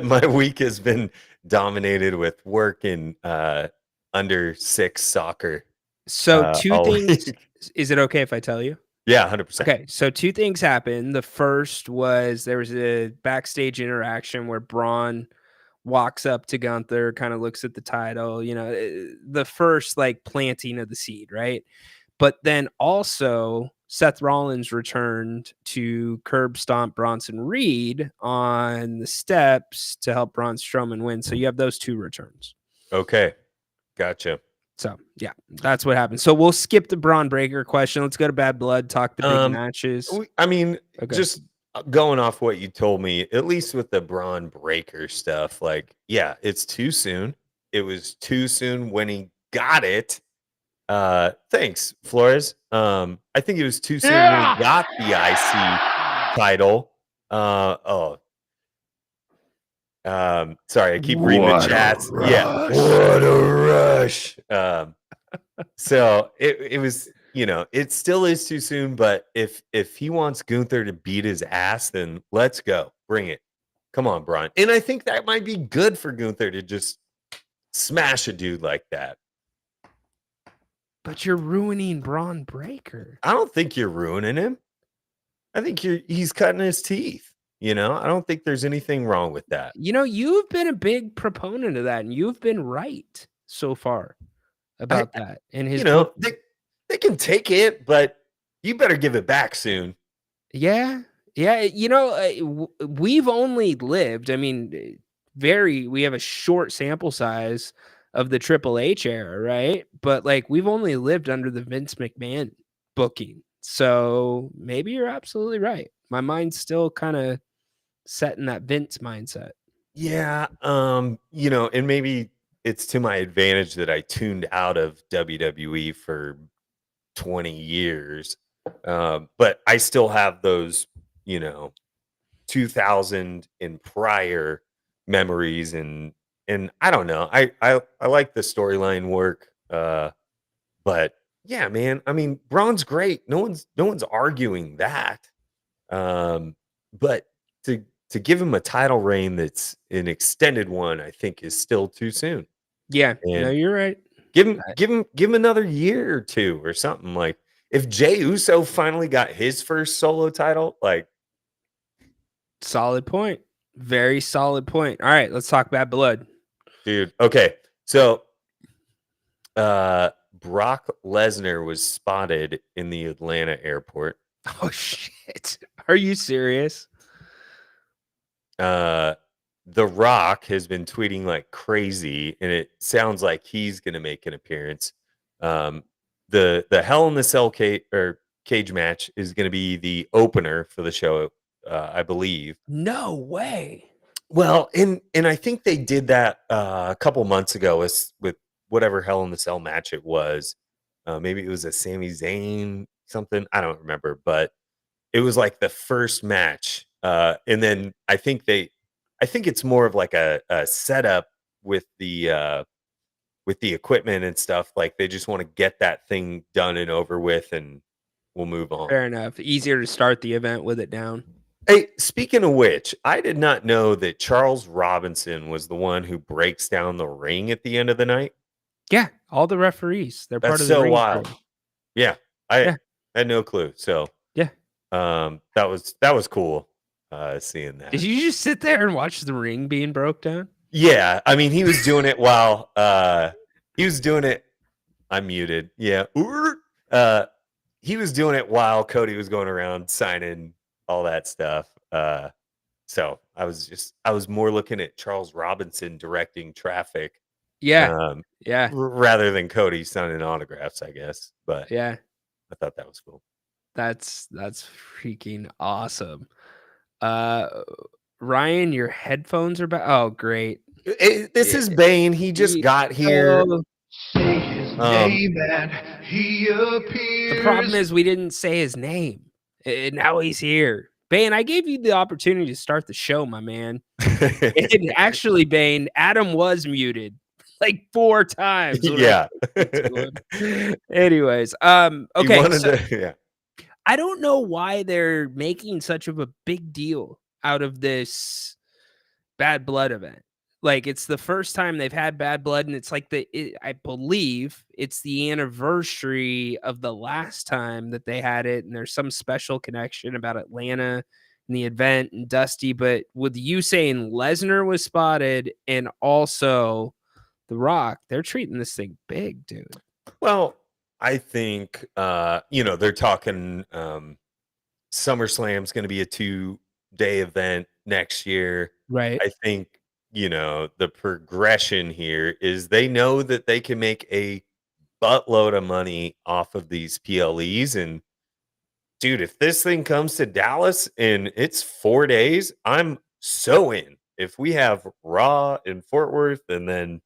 my week has been dominated with work and under 6 soccer. So two all things. week. Is it okay if I tell you? Yeah, 100%. Okay, so two things happened. The first was there was a backstage interaction where Braun walks up to Gunther, kind of looks at the title, the first like planting of the seed, right? But then also Seth Rollins returned to curb stomp Bronson Reed on the steps to help Braun Strowman win. So you have those two returns. Okay, gotcha. So yeah, that's what happened. So we'll skip the Braun Breaker question. Let's go to Bad Blood, talk the big matches. I mean, Okay. just going off what you told me, at least with the Braun Breaker stuff, like, yeah, it's too soon. It was too soon when he got it. Thanks, Flores. I think it was too soon when he got the IC title. Sorry, I keep reading the chats. Yeah, what a rush. So it was, it still is too soon, but if he wants Gunther to beat his ass, then let's go. Bring it. Come on, Braun. And I think that might be good for Gunther to just smash a dude like that. But you're ruining Braun Breaker. I don't think you're ruining him. I think he's cutting his teeth. I don't think there's anything wrong with that. You've been a big proponent of that, and you've been right so far about that. And his book. They can take it, but you better give it back soon. Yeah. We've only lived, I mean, we have a short sample size of the Triple H era, right? But like we've only lived under the Vince McMahon booking. So maybe you're absolutely right. My mind's still kind of set in that Vince mindset. Yeah, and maybe it's to my advantage that I tuned out of WWE for 20 years. But I still have those, 2000 and prior memories, and I don't know. I like the storyline work. But yeah, man. I mean, Braun's great. No one's arguing that. But to give him a title reign that's an extended one, I think is still too soon. Yeah, no, And you're right. give him another year or two or something. Like if Jey Uso finally got his first solo title, like Solid point. Very solid point. All right, let's talk Bad Blood. dude, okay. So Brock Lesnar was spotted in the Atlanta airport. Oh shit. Are you serious? The Rock has been tweeting like crazy, and it sounds like he's going to make an appearance. The Hell in the Cell cage match is going to be the opener for the show, I believe. No way. Well, and I think they did that a couple months ago with whatever Hell in the Cell match it was. Maybe it was a Sami Zayn something. I don't remember, but it was like the first match. And then I think it's more of like a setup with the equipment and stuff. Like they just want to get that thing done and over with, and we'll move on. Fair enough. Easier to start the event with it down. Hey, speaking of which, I did not know that Charles Robinson was the one who breaks down the ring at the end of the night. Yeah, all the referees. They're part That's of the so ring wild. crew. Yeah, I Yeah. had no clue. So Yeah. that was cool. Seeing that. Did you just sit there and watch the ring being broke down? Yeah, I mean, he was doing it while he was doing it. I'm muted. Yeah, he was doing it while Cody was going around signing all that stuff. So I was more looking at Charles Robinson directing traffic. Yeah. Yeah. Rather than Cody signing autographs, I guess. But Yeah. I thought that was cool. That's freaking awesome. Ryan, your headphones are back. Oh, great. This is Bane. He just got here. Say his name and he appears. The problem is we didn't say his name. And now he's here. Bane, I gave you the opportunity to start the show, my man. And actually, Bane, Adam was muted like 4 times. Yeah. Anyways, okay. Yeah. I don't know why they're making such of a big deal out of this Bad Blood event. Like it's the first time they've had Bad Blood, and it's like I believe it's the anniversary of the last time that they had it, and there's some special connection about Atlanta and the event and Dusty. But with you saying Lesnar was spotted and also The Rock, they're treating this thing big, dude. Well, I think they're talking SummerSlam's going to be a 2-day event next year. Right. I think the progression here is they know that they can make a buttload of money off of these PLEs. And dude, if this thing comes to Dallas and it's 4 days, I'm so in. If we have Raw in Fort Worth and then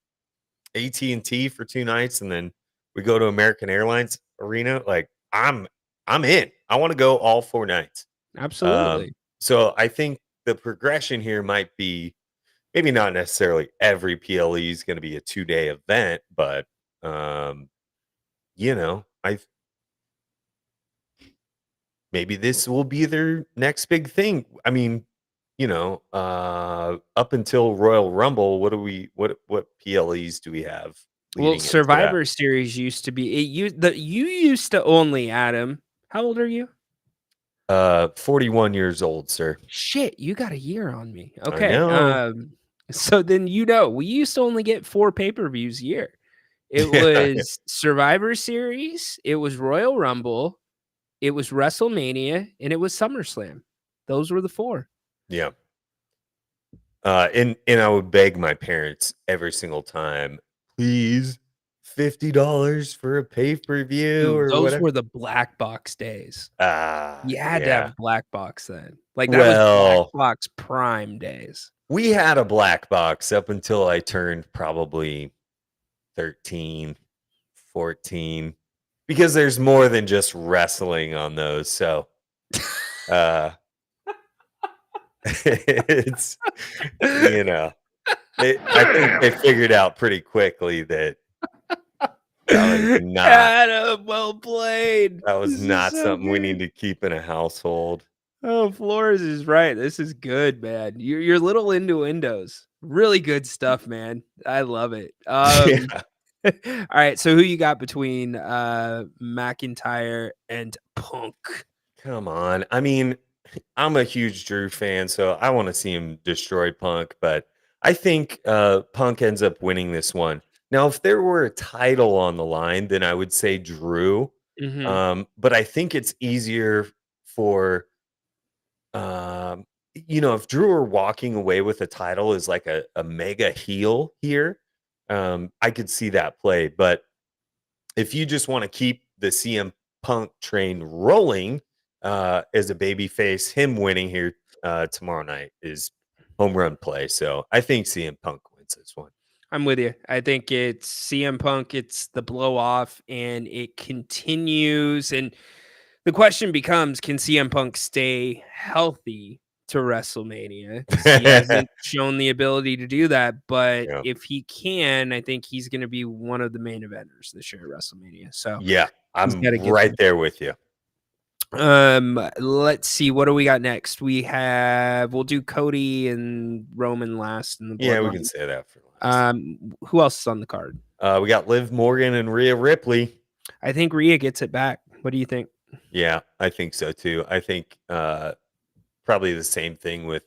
AT&T for 2 nights and then we go to American Airlines Arena, like I'm in. I want to go all 4 nights. Absolutely. So I think the progression here might be maybe not necessarily every PLE is going to be a 2-day event, but maybe this will be their next big thing. I mean, up until Royal Rumble, what PLEs do we have? Well, Survivor Series used to be you used to only, Adam. How old are you? 41 years old, sir. Shit, you got a year on me. I Okay. know. So then we used to only get 4 pay-per-views a year. It was Survivor Series, it was Royal Rumble, it was WrestleMania, and it was SummerSlam. Those were the 4. Yeah. And I would beg my parents every single time, please, $50 for a pay-per-view Dude, or those whatever. were the black box days. You had to have Yeah. a black box then. Like, that was black Well, box prime days. we had a black box up until I turned probably 13, 14, because there's more than just wrestling on those. So, uh, it's, you know, I think they figured out pretty quickly that not Adam, well played. that was This is not so something we good. need to keep in a household. Oh, Flores is right. This is good, man. Your little innuendos. Really good stuff, man. I love it. Yeah. All right. So who you got between McIntyre and Punk? Come on. I mean, I'm a huge Drew fan, so I want to see him destroy Punk, but I think Punk ends up winning this one. Now, if there were a title on the line, then I would say Drew. Mm-hmm. But I think it's easier for um, if Drew were walking away with a title as like a mega heel here, I could see that play. But if you just want to keep the CM Punk train rolling as a baby face, him winning here tomorrow night is home run play. So I think CM Punk wins this one. I'm with you. I think it's CM Punk. It's the blow off, and it continues. And the question becomes, can CM Punk stay healthy to WrestleMania? 'Cause he hasn't shown the ability to do that. But Yeah. if he can, I think he's going to be one of the main eventers this year at WrestleMania. So Yeah, he's I'm gotta get right there with you. let's see. What do we got next? We'll do Cody and Roman last in the Yeah, we bloodline. can say that for last. Who else is on the card? We got Liv Morgan and Rhea Ripley. I think Rhea gets it back. What do you think? Yeah, I think so too. I think probably the same thing with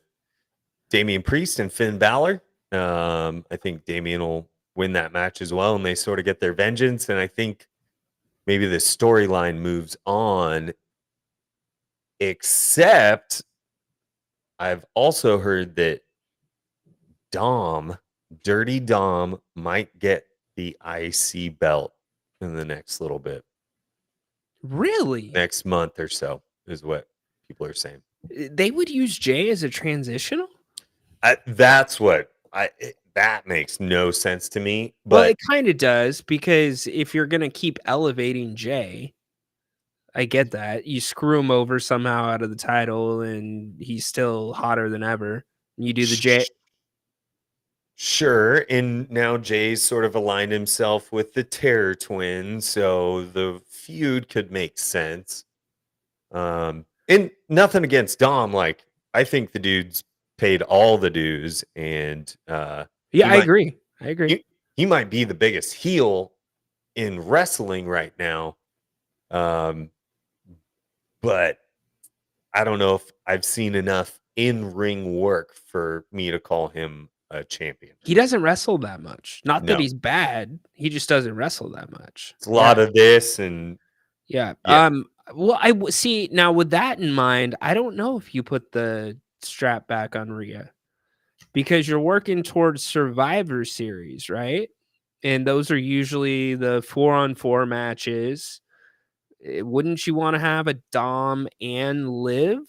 Damian Priest and Finn Balor. I think Damian will win that match as well, and they sort of get their vengeance. And I think maybe the storyline moves on, except I've also heard that Dirty Dom, might get the IC belt in the next little bit. Really? Next month or so is what people are saying. They would use Jay as a transitional? That makes no sense to me. Well, But it kind of does, because if you're going to keep elevating Jay, I get that. You screw him over somehow out of the title and he's still hotter than ever. You do the Jay. Sure. And now Jay's sort of aligned himself with the Terror Twins, so the feud could make sense. And nothing against Dom. Like, I think the dude's paid all the dues, and Yeah, I might- agree. I agree. he might be the biggest heel in wrestling right now. But I don't know if I've seen enough in-ring work for me to call him a champion. He doesn't wrestle that much. Not that No. he's bad. He just doesn't wrestle that much. It's a lot of this, and Yeah. Yeah. Well, see now with that in mind, I don't know if you put the strap back on Rhea, because you're working towards Survivor Series, right? And those are usually the 4-on-4 matches. Wouldn't you want to have a Dom and Liv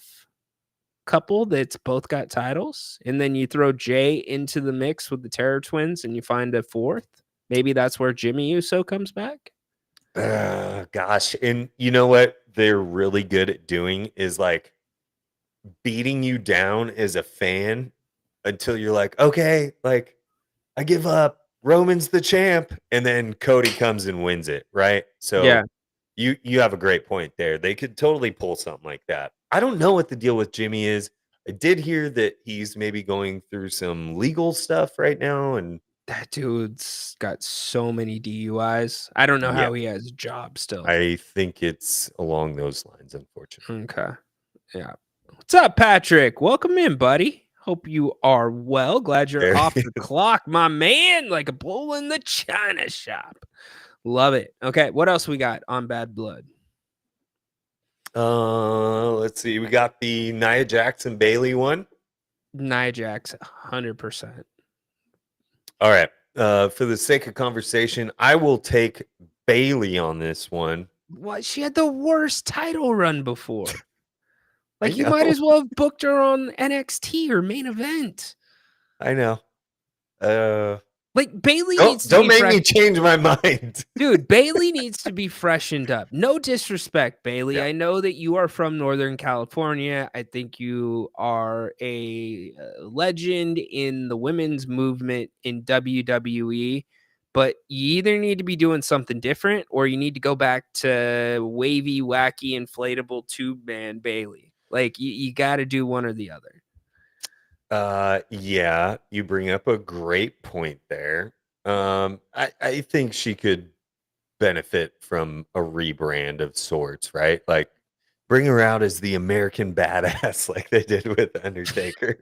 couple that's both got titles, and then you throw Jay into the mix with the Terror Twins and you find a fourth? Maybe that's where Jimmy Uso comes back. gosh, and you know what they're really good at doing is like beating you down as a fan until you're like, okay, like I give up. Roman's the champ, and then Cody comes and wins it, right? So Yeah. you have a great point there. They could totally pull something like that. I don't know what the deal with Jimmy is. I did hear that he's maybe going through some legal stuff right now, and That dude's got so many DUIs. I don't know Yeah. how he has a job still. I think it's along those lines, unfortunately. Okay. Yeah. What's up, Patrick? Welcome in, buddy. Hope you are well. Glad you're There off he the clock, my man. Like a bull in the china shop. Love it. Okay. What else we got on Bad Blood? Let's see. We got the Nia Jackson Bailey one. Nia Jax, 100%. All right. For the sake of conversation, I will take Bailey on this one. What? She had the worst title run before. I Like, you might know. as well have booked her on NXT or main event. I know. Like, Bailey needs to Don't be make fresh. me change my mind. Dude, Bailey needs to be freshened up. No disrespect, Bailey. Yeah. I know that you are from Northern California. I think you are a legend in the women's movement in WWE, but you either need to be doing something different or you need to go back to wavy, wacky, inflatable tube man Bailey. Like, you got to do one or the other. Yeah, you bring up a great point there. I think she could benefit from a rebrand of sorts, right? Like bring her out as the American badass like they did with Undertaker.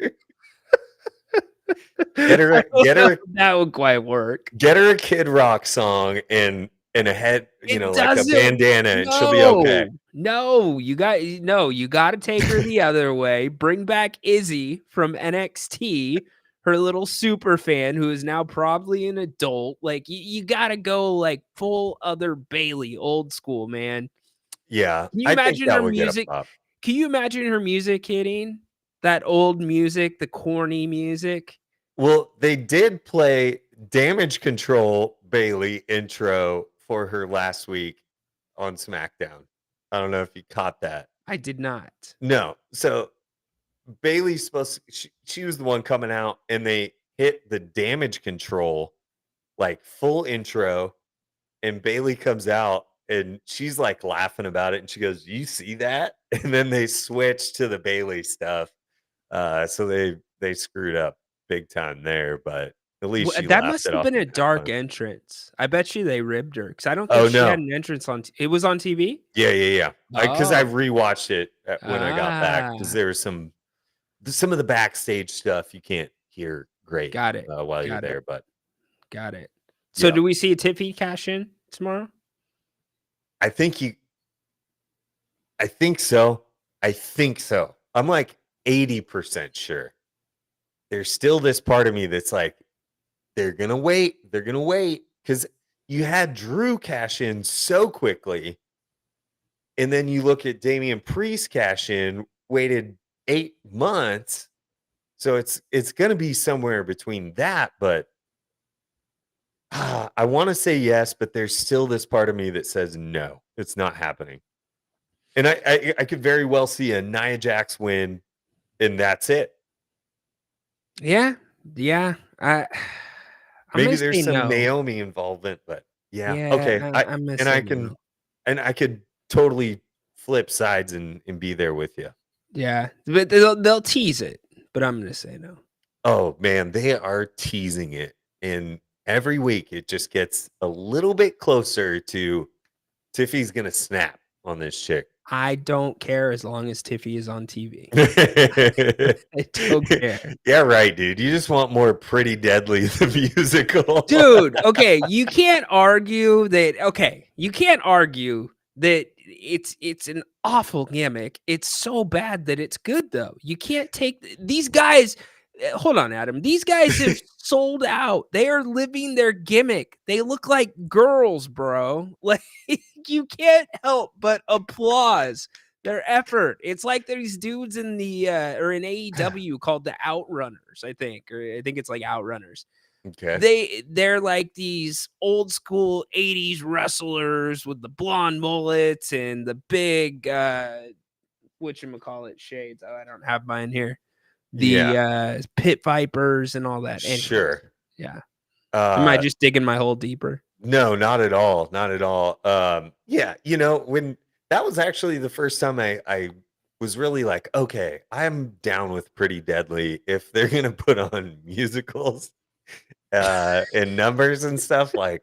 I don't know if that would quite work. Get her a Kid Rock song and a head, It like a doesn't. bandana, and she'll be okay. No, you got to take her the other way. Bring back Izzy from NXT, her little super fan who is now probably an adult. Like you got to go like full other Bailey, old school, man. Yeah, Can you I think imagine that her would get a music? pop. Can you imagine her music hitting that old music, the corny music? Well, they did play Damage Control Bailey intro for her last week on SmackDown. I don't know if you caught that. I did not. No. So Bailey's supposed to, she was the one coming out and they hit the Damage Control like full intro, and Bailey comes out and she's like laughing about it and she goes, "You see that?" And then they switched to the Bailey stuff. So they screwed up big time there, but at least she That laughed must it have off been a and had dark fun. entrance. I bet you they ribbed her because I don't Oh think she had no. an entrance on. It was on TV. Yeah. Because I Oh, rewatched it when I got back because ah, there was some of the backstage stuff you can't hear great got it, while you're got it, there, but got it. So, yeah, do we see a Tiffy cash in tomorrow? I think you. I think so. I think so. I'm like 80% sure. There's still this part of me that's like, they're gonna wait. They're gonna wait because you had Drew cash in so quickly, and then you look at Damian Priest cash in, waited 8 months. So it's gonna be somewhere between that, but I want to say yes, but there's still this part of me that says no, it's not happening. And I could very well see a Nia Jax win, and that's it. Yeah. I'm Maybe gonna there's say some no. Naomi involvement, but yeah, Yeah, okay. I'm gonna say no. I could totally flip sides and be there with you. Yeah, but they'll tease it, but I'm gonna say no. Oh man, they are teasing it, and every week it just gets a little bit closer to Tiffy's gonna snap on this chick. I don't care as long as Tiffy is on TV. I don't care. Yeah, right, dude. You just want more Pretty Deadly the musical. Dude, okay, you can't argue that it's an awful gimmick. It's so bad that it's good though. You can't take these guys. Hold on, Adam. These guys have sold out. They are living their gimmick. They look like girls, bro. Like you can't help but applause their effort. It's like these dudes in the or in AEW called the Outrunners, I think, or I think it's like Outrunners. Okay. They're like these old school 80s wrestlers with the blonde mullets and the big whatchamacallit shades. Oh, I don't have mine here. The pit vipers and all that. Anyways, Sure. yeah. Am I just digging my hole deeper? No, not at all. Not at all. Yeah, when that was actually the first time I was really like, okay, I'm down with Pretty Deadly if they're gonna put on musicals and numbers and stuff. Like,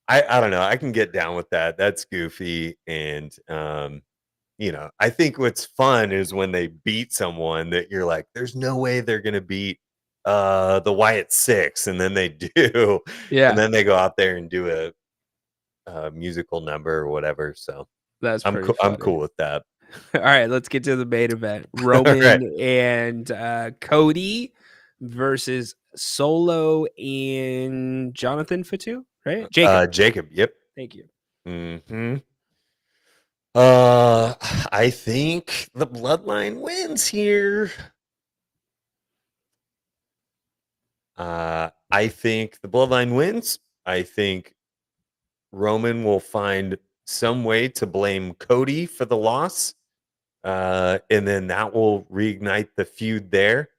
I don't know. I can get down with that. That's goofy. And I think what's fun is when they beat someone that you're like, there's no way they're gonna beat the Wyatt Six, and then they do. Yeah. And then they go out there and do a musical number or whatever. So That's I'm pretty cool. I'm funny. cool with that. All right, let's get to the main event. All Roman right. and Cody versus Solo and Jonathan Fatu, right? Jacob. Jacob. Yep. Thank you. Hmm. I think the bloodline wins here. I think the bloodline wins. I think Roman will find some way to blame Cody for the loss. And then that will reignite the feud there.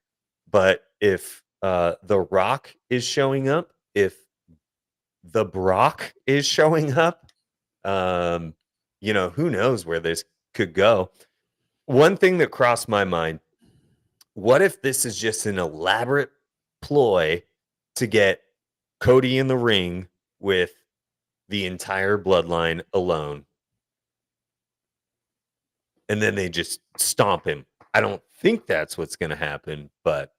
But if The Rock is showing up, if the Brock is showing up, who knows where this could go. One thing that crossed my mind, what if this is just an elaborate ploy to get Cody in the ring with the entire bloodline alone? And then they just stomp him. I don't think that's what's going to happen, but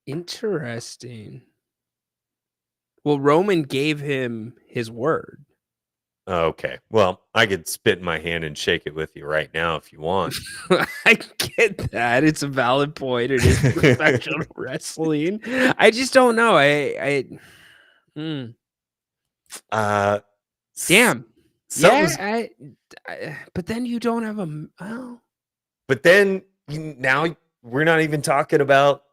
Interesting. Well, Roman gave him his word. okay. Well, I could spit in my hand and shake it with you right now if you want. I get that. It's a valid point. It is professional wrestling. I just don't know. Uh, Damn. something's- Yeah, but then you don't have But then now we're not even talking about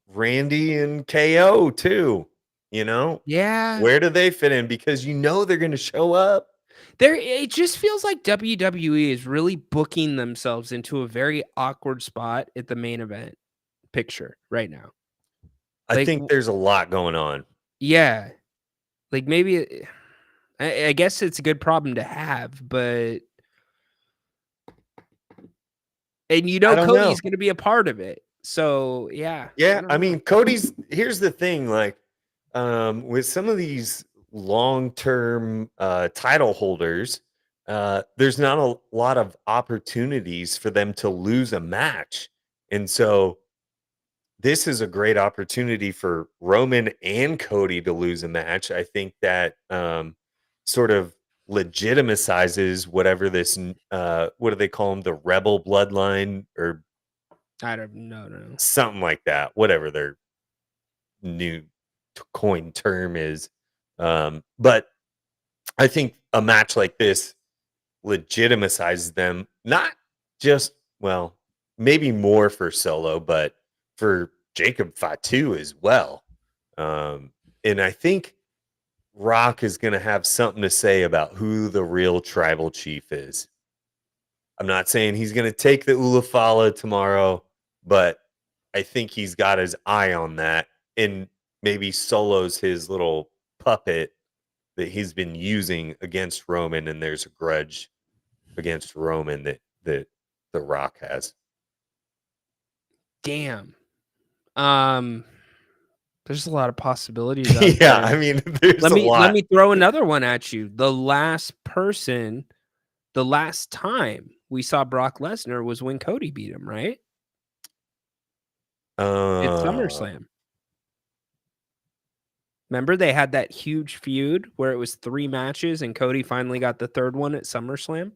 Randy and KO too. yeah. Where do they fit in? Because they're going to show up. It just feels like WWE is really booking themselves into a very awkward spot at the main event picture right now. I think there's a lot going on. Yeah. Like maybe I guess it's a good problem to have, but and I don't know. Cody's going to be a part of it. So, yeah. Yeah, I mean, here's the thing, like, with some of these long-term title holders, there's not a lot of opportunities for them to lose a match. And so this is a great opportunity for Roman and Cody to lose a match. I think that sort of legitimizes whatever this what do they call them? The Rebel bloodline or I don't know. No. something like that, whatever their new coin term is. But I think a match like this legitimizes them, not just, well, maybe more for Solo, but for Jacob Fatu as well. And I think Rock is going to have something to say about who the real tribal chief is. I'm not saying he's going to take the Ulafala tomorrow, but I think he's got his eye on that. And maybe Solo's his little puppet that he's been using against Roman, and there's a grudge against Roman that The Rock has. Damn. There's a lot of possibilities out Yeah, there. I mean, there's a lot. Let me throw another one at you. The last time we saw Brock Lesnar was when Cody beat him, right? It's SummerSlam. Remember they had that huge feud where it was 3 matches and Cody finally got the third one at SummerSlam?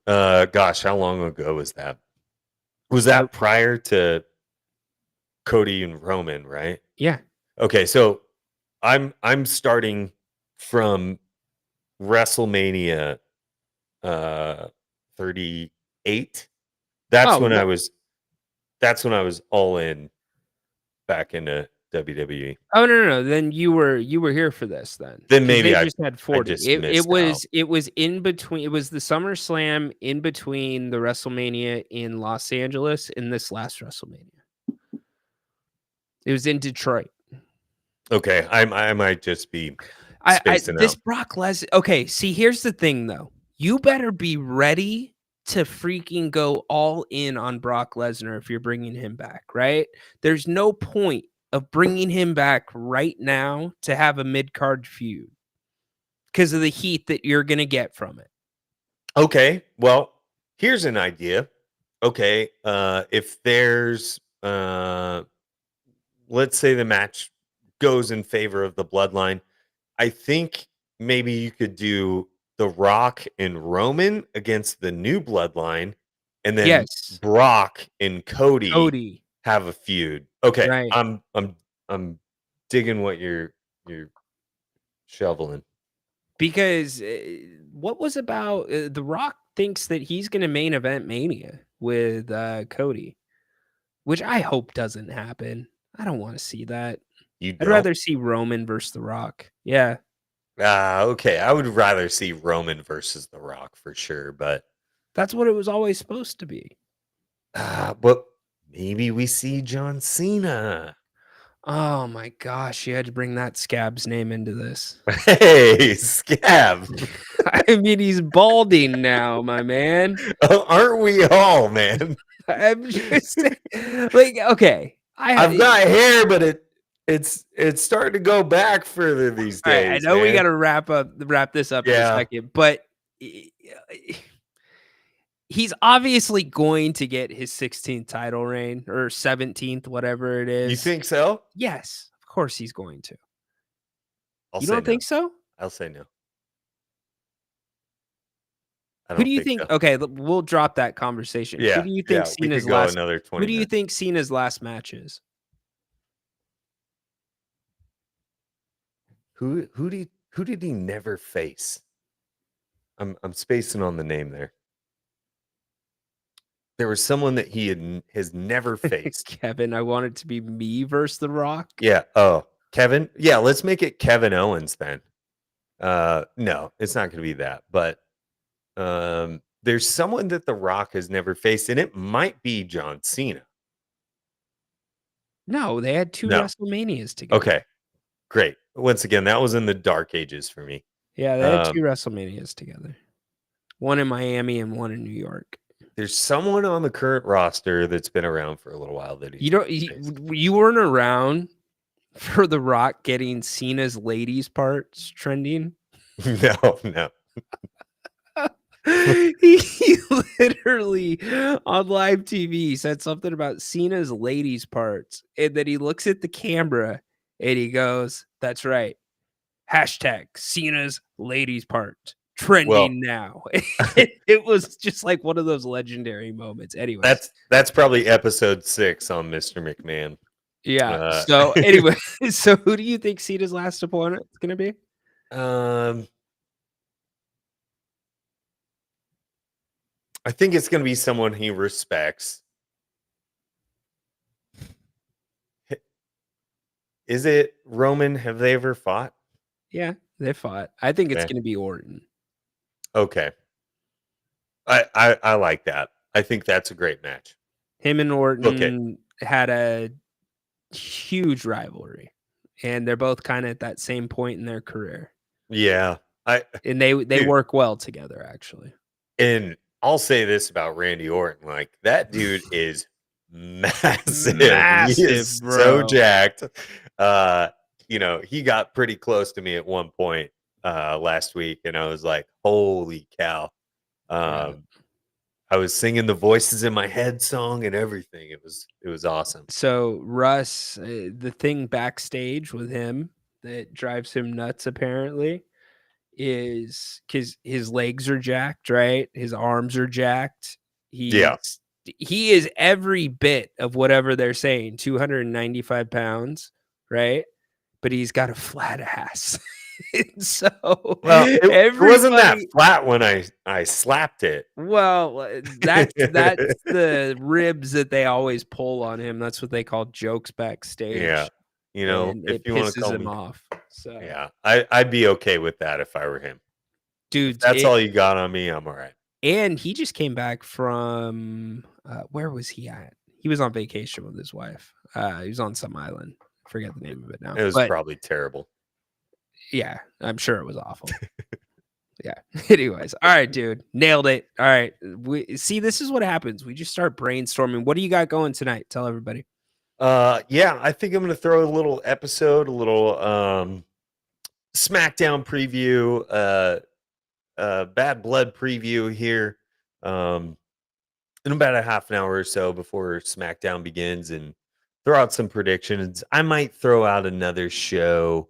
Gosh, how long ago was that? Was that prior to Cody and Roman, right? Yeah. Okay, so I'm starting from WrestleMania 38. That's when I was all in back into WWE. Oh no. Then you were here for this then. Then maybe they I just had 40. just It missed was out. it was in between. It was the SummerSlam in between the WrestleMania in Los Angeles and this last WrestleMania. It was in Detroit. Okay, I might just be spacing this out. Brock Lesnar. Okay, see, here's the thing though. You better be ready to freaking go all in on Brock Lesnar if you're bringing him back, right? There's no point of bringing him back right now to have a mid-card feud because of the heat that you're going to get from it. Okay, well, here's an idea. Okay, if there's let's say the match goes in favor of the bloodline, I think maybe you could do The Rock and Roman against the New Bloodline, and then Yes. Brock and Cody Cody. have a feud. Okay, Right. I'm digging what you're shoveling. Because what was about The Rock thinks that he's going to main event Mania with Cody, which I hope doesn't happen. I don't want to see that. You I'd don't? rather see Roman versus The Rock. Yeah. Okay. I would rather see Roman versus The Rock for sure, but That's what it was always supposed to be. but maybe we see John Cena. Oh my gosh, you had to bring that Scab's name into this. Hey, Scab. I mean, he's balding now, my man. Aren't we all, man? I'm just like, okay. I've got hair, but it's starting to go back further these All right, I days, know we man. got to wrap this up in a Yeah. second, but he's obviously going to get his 16th title reign or 17th, whatever it is. You think so? Yes, of course he's going to. I'll You say don't no. think so? I'll say no. I Who don't do you think? so. Okay, we'll drop that conversation. Yeah, Who do you think we Cena's could go last? another 20 Who do you minutes. think Cena's last match is? Who did he never face? I'm spacing on the name there. There was someone that he has never faced. Kevin, I want it to be me versus The Rock. Yeah. Oh, Kevin. Yeah, let's make it Kevin Owens then. No, it's not going to be that. But there's someone that The Rock has never faced, and it might be John Cena. No, they had 2 No. WrestleManias together. Okay, great. Once again, that was in the dark ages for me. Yeah, they had 2 WrestleManias together. One in Miami and one in New York. There's someone on the current roster that's been around for a little while that you weren't around for The Rock getting Cena's ladies parts trending. No. he literally on live TV said something about Cena's ladies parts, and then he looks at the camera and he goes, "That's right. Hashtag Cena's ladies part trending now." It was just like one of those legendary moments. Anyway, that's probably episode 6 on Mr. McMahon. Yeah. So anyway, so who do you think Cena's last opponent is going to be? I think it's going to be someone he respects. Is it Roman? Have they ever fought? Yeah, they fought. I think it's Okay. going to be Orton. Okay. I like that. I think that's a great match. Him and Orton had a huge rivalry, and they're both kind of at that same point in their career. Yeah. And they work well together, actually. And I'll say this about Randy Orton, like that dude is massive. He is Bro. so jacked. He got pretty close to me at one point last week, and I was like, holy cow. I was singing the Voices in My Head song and everything. It was awesome. So Russ, the thing backstage with him that drives him nuts apparently is because his legs are jacked, right? His arms are jacked. He is every bit of whatever they're saying, 295 pounds, right? But he's got a flat ass. So it wasn't that flat when I slapped it. Well, that's the ribs that they always pull on him. That's what they call jokes backstage. Yeah. If you want to call him off. So yeah, I'd be okay with that if I were him. Dude, if that's all you got on me, I'm all right. And he just came back from where was he at? He was on vacation with his wife. He was on some island. I forget the name of it now. It was probably terrible. Yeah, I'm sure it was awful. Yeah. Anyways, all right, dude, nailed it. All right, this is what happens. We just start brainstorming. What do you got going tonight? Tell everybody. Yeah, I think I'm gonna throw a little episode, a little SmackDown preview, Bad Blood preview here, in about a half an hour or so before SmackDown begins, and throw out some predictions. I might throw out another show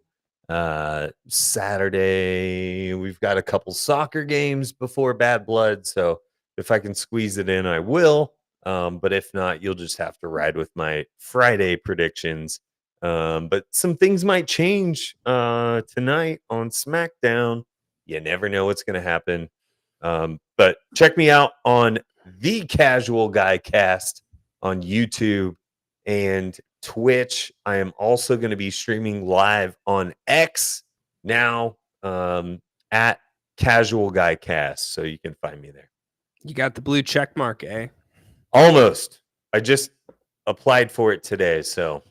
Saturday, we've got a couple soccer games before Bad Blood, so if I can squeeze it in, I will. But if not, you'll just have to ride with my Friday predictions. But some things might change tonight on SmackDown. You never know what's going to happen. But check me out on The Casual Guy Cast on YouTube and Twitch. I am also going to be streaming live on X now at Casual Guy Cast, so you can find me there. You got the blue check mark, eh? Almost. I just applied for it today, so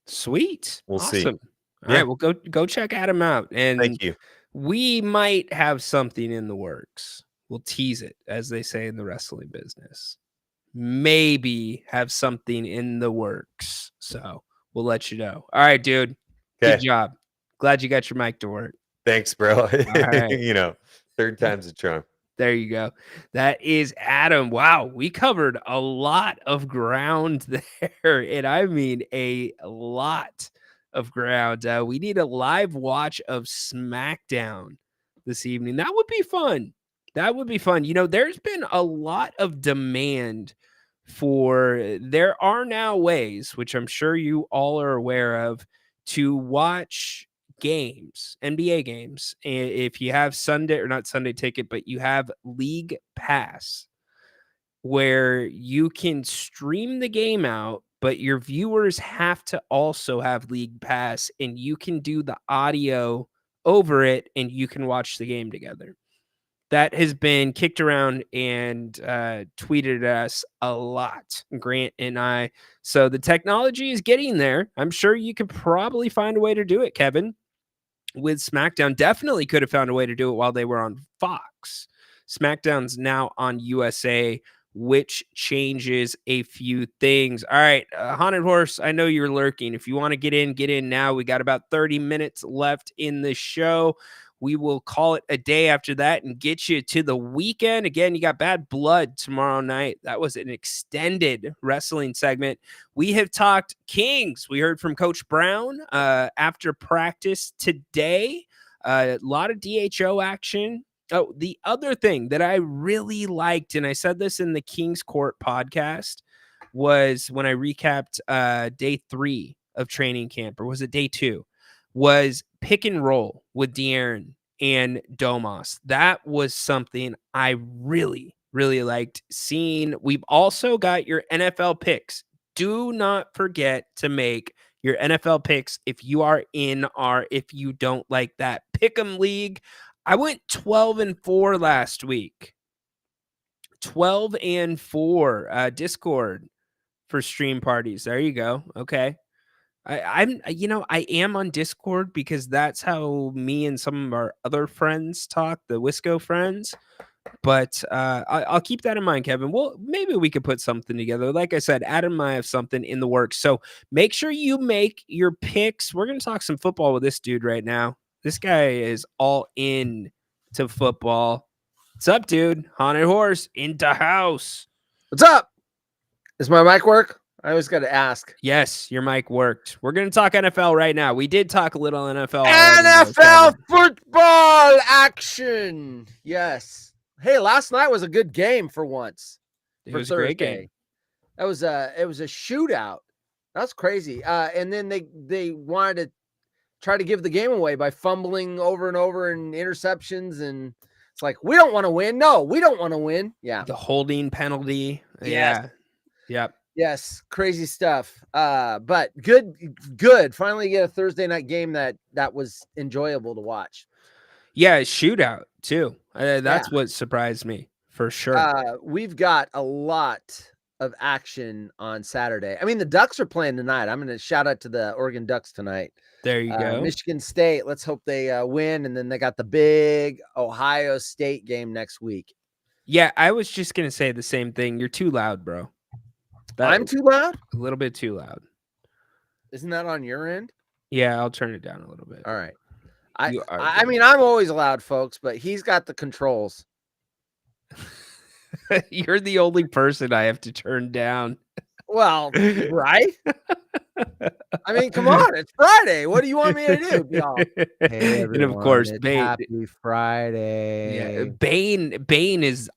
Sweet. We'll see. Awesome. All Yeah. right, well, go check Adam out. And thank you. we might have something in the works. We'll tease it, as they say in the wrestling business. Maybe have something in the works. So we'll let you know. All right, dude. Good Okay. job. Glad you got your mic to work. Thanks, bro. right. You know, third time's a charm. There you go. That is Adam. Wow, we covered a lot of ground there. And I mean a lot of ground. We need a live watch of SmackDown this evening. That would be fun. That would be fun. You know, there's been a lot of demand for, there are now ways, which I'm sure you all are aware of, to watch games, NBA games. If you have Sunday, or not Sunday ticket, but you have League Pass, where you can stream the game out, but your viewers have to also have League Pass, and you can do the audio over it and you can watch the game together. That has been kicked around and tweeted at us a lot, Grant and I. So the technology is getting there. I'm sure you could probably find a way to do it, Kevin. With SmackDown, definitely could have found a way to do it while they were on Fox. SmackDown's now on USA, which changes a few things. All right, Haunted Horse, I know you're lurking. If you want to get in now. We got about 30 minutes left in the show. We will call it a day after that and get you to the weekend. Again, you got Bad Blood tomorrow night. That was an extended wrestling segment. We have talked Kings. We heard from Coach Brown after practice today. A lot of DHO action. Oh, the other thing that I really liked, and I said this in the King's Court podcast, was when I recapped day 3 of training camp, or was it day 2? Was pick and roll with De'Aaron and Domas. That was something I really, really liked seeing. We've also got your NFL picks. Do not forget to make your NFL picks if you are in our, if you don't like that Pick'em League. I went 12-4 last week. 12-4 Discord for stream parties. There you go. Okay. I am on Discord because that's how me and some of our other friends talk, the Wisco friends. But I'll keep that in mind, Kevin. Well, maybe we could put something together. Like I said, Adam and I have something in the works. So make sure you make your picks. We're going to talk some football with this dude right now. This guy is all in to football. What's up, dude? Haunted Horse into house. What's up? Does my mic work? I always got to ask. Yes, your mic worked. We're going to talk NFL right now. We did talk a little NFL. NFL football action. Yes. Hey, last night was a good game for once. It was a great game. It was a shootout. That's crazy. And then they wanted to try to give the game away by fumbling over and over and interceptions, and it's like, we don't want to win. No, we don't want to win. Yeah. The holding penalty. Yes. Yeah. Yep. Yes, crazy stuff. But good. Finally get a Thursday night game that was enjoyable to watch. Yeah, shootout too. That's what surprised me for sure. We've got a lot of action on Saturday. I mean, the Ducks are playing tonight. I'm going to shout out to the Oregon Ducks tonight. There you go. Michigan State. Let's hope they win. And then they got the big Ohio State game next week. Yeah, I was just going to say the same thing. You're too loud, bro. I'm too loud? A little bit too loud. Isn't that on your end? Yeah, I'll turn it down a little bit. All right. I mean, I'm always loud, folks, but he's got the controls. You're the only person I have to turn down. Well, right? I mean, come on, it's Friday. What do you want me to do? Be all, hey, And of everyone, course, it's Bane. happy Yeah, Friday. Bane is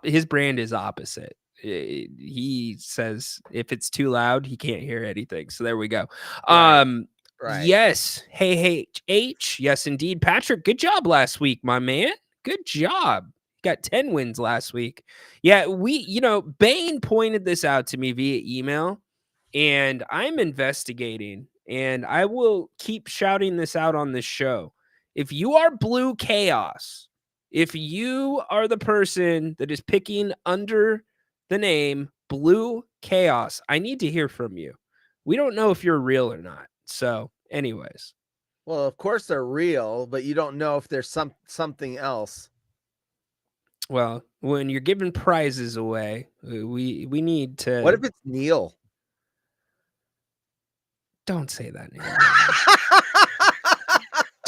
his brand is opposite. He says if it's too loud, he can't hear anything. So there we go. Right. Right. Yes. Hey, H. Yes, indeed. Patrick, good job last week, my man. Good job. Got 10 wins last week. Yeah, Bane pointed this out to me via email, and I'm investigating, and I will keep shouting this out on this show. If you are Blue Chaos, if you are the person that is picking under the name Blue Chaos, I need to hear from you. We don't know if you're real or not. So, anyways. Well, of course they're real, but you don't know if there's something else. Well, when you're giving prizes away, we need to. What if it's Neil? Don't say that name.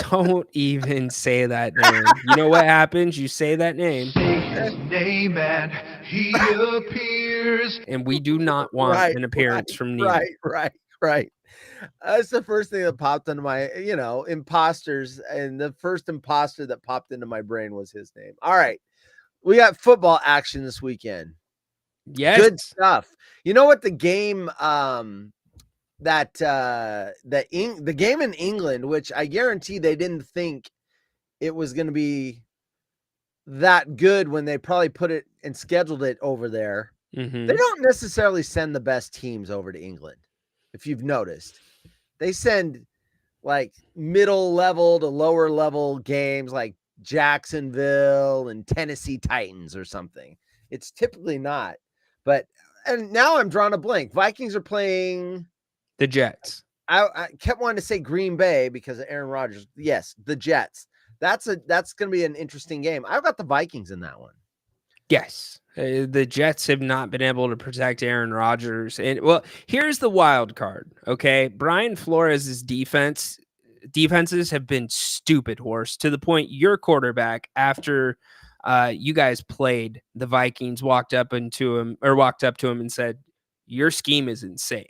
Don't even say that name. You know what happens? You say that name. Say his name and he appears. And we do not want an appearance from Neil. Right. That's the first thing that popped into my, imposters. And the first imposter that popped into my brain was his name. All right. We got football action this weekend. Yes. Good stuff. You know what? The game, the game in England, which I guarantee they didn't think it was going to be that good when they probably put it and scheduled it over there. Mm-hmm. They don't necessarily send the best teams over to England. If you've noticed, they send like middle level to lower level games like Jacksonville and Tennessee Titans or something. It's typically not. And now I'm drawing a blank. Vikings are playing the Jets. I kept wanting to say Green Bay because of Aaron Rodgers. Yes, the Jets. That's going to be an interesting game. I've got the Vikings in that one. Yes. The Jets have not been able to protect Aaron Rodgers. And well, here's the wild card. Okay. Brian Flores' defenses have been stupid horse to the point your quarterback, after you guys played the Vikings, walked up to him and said, your scheme is insane.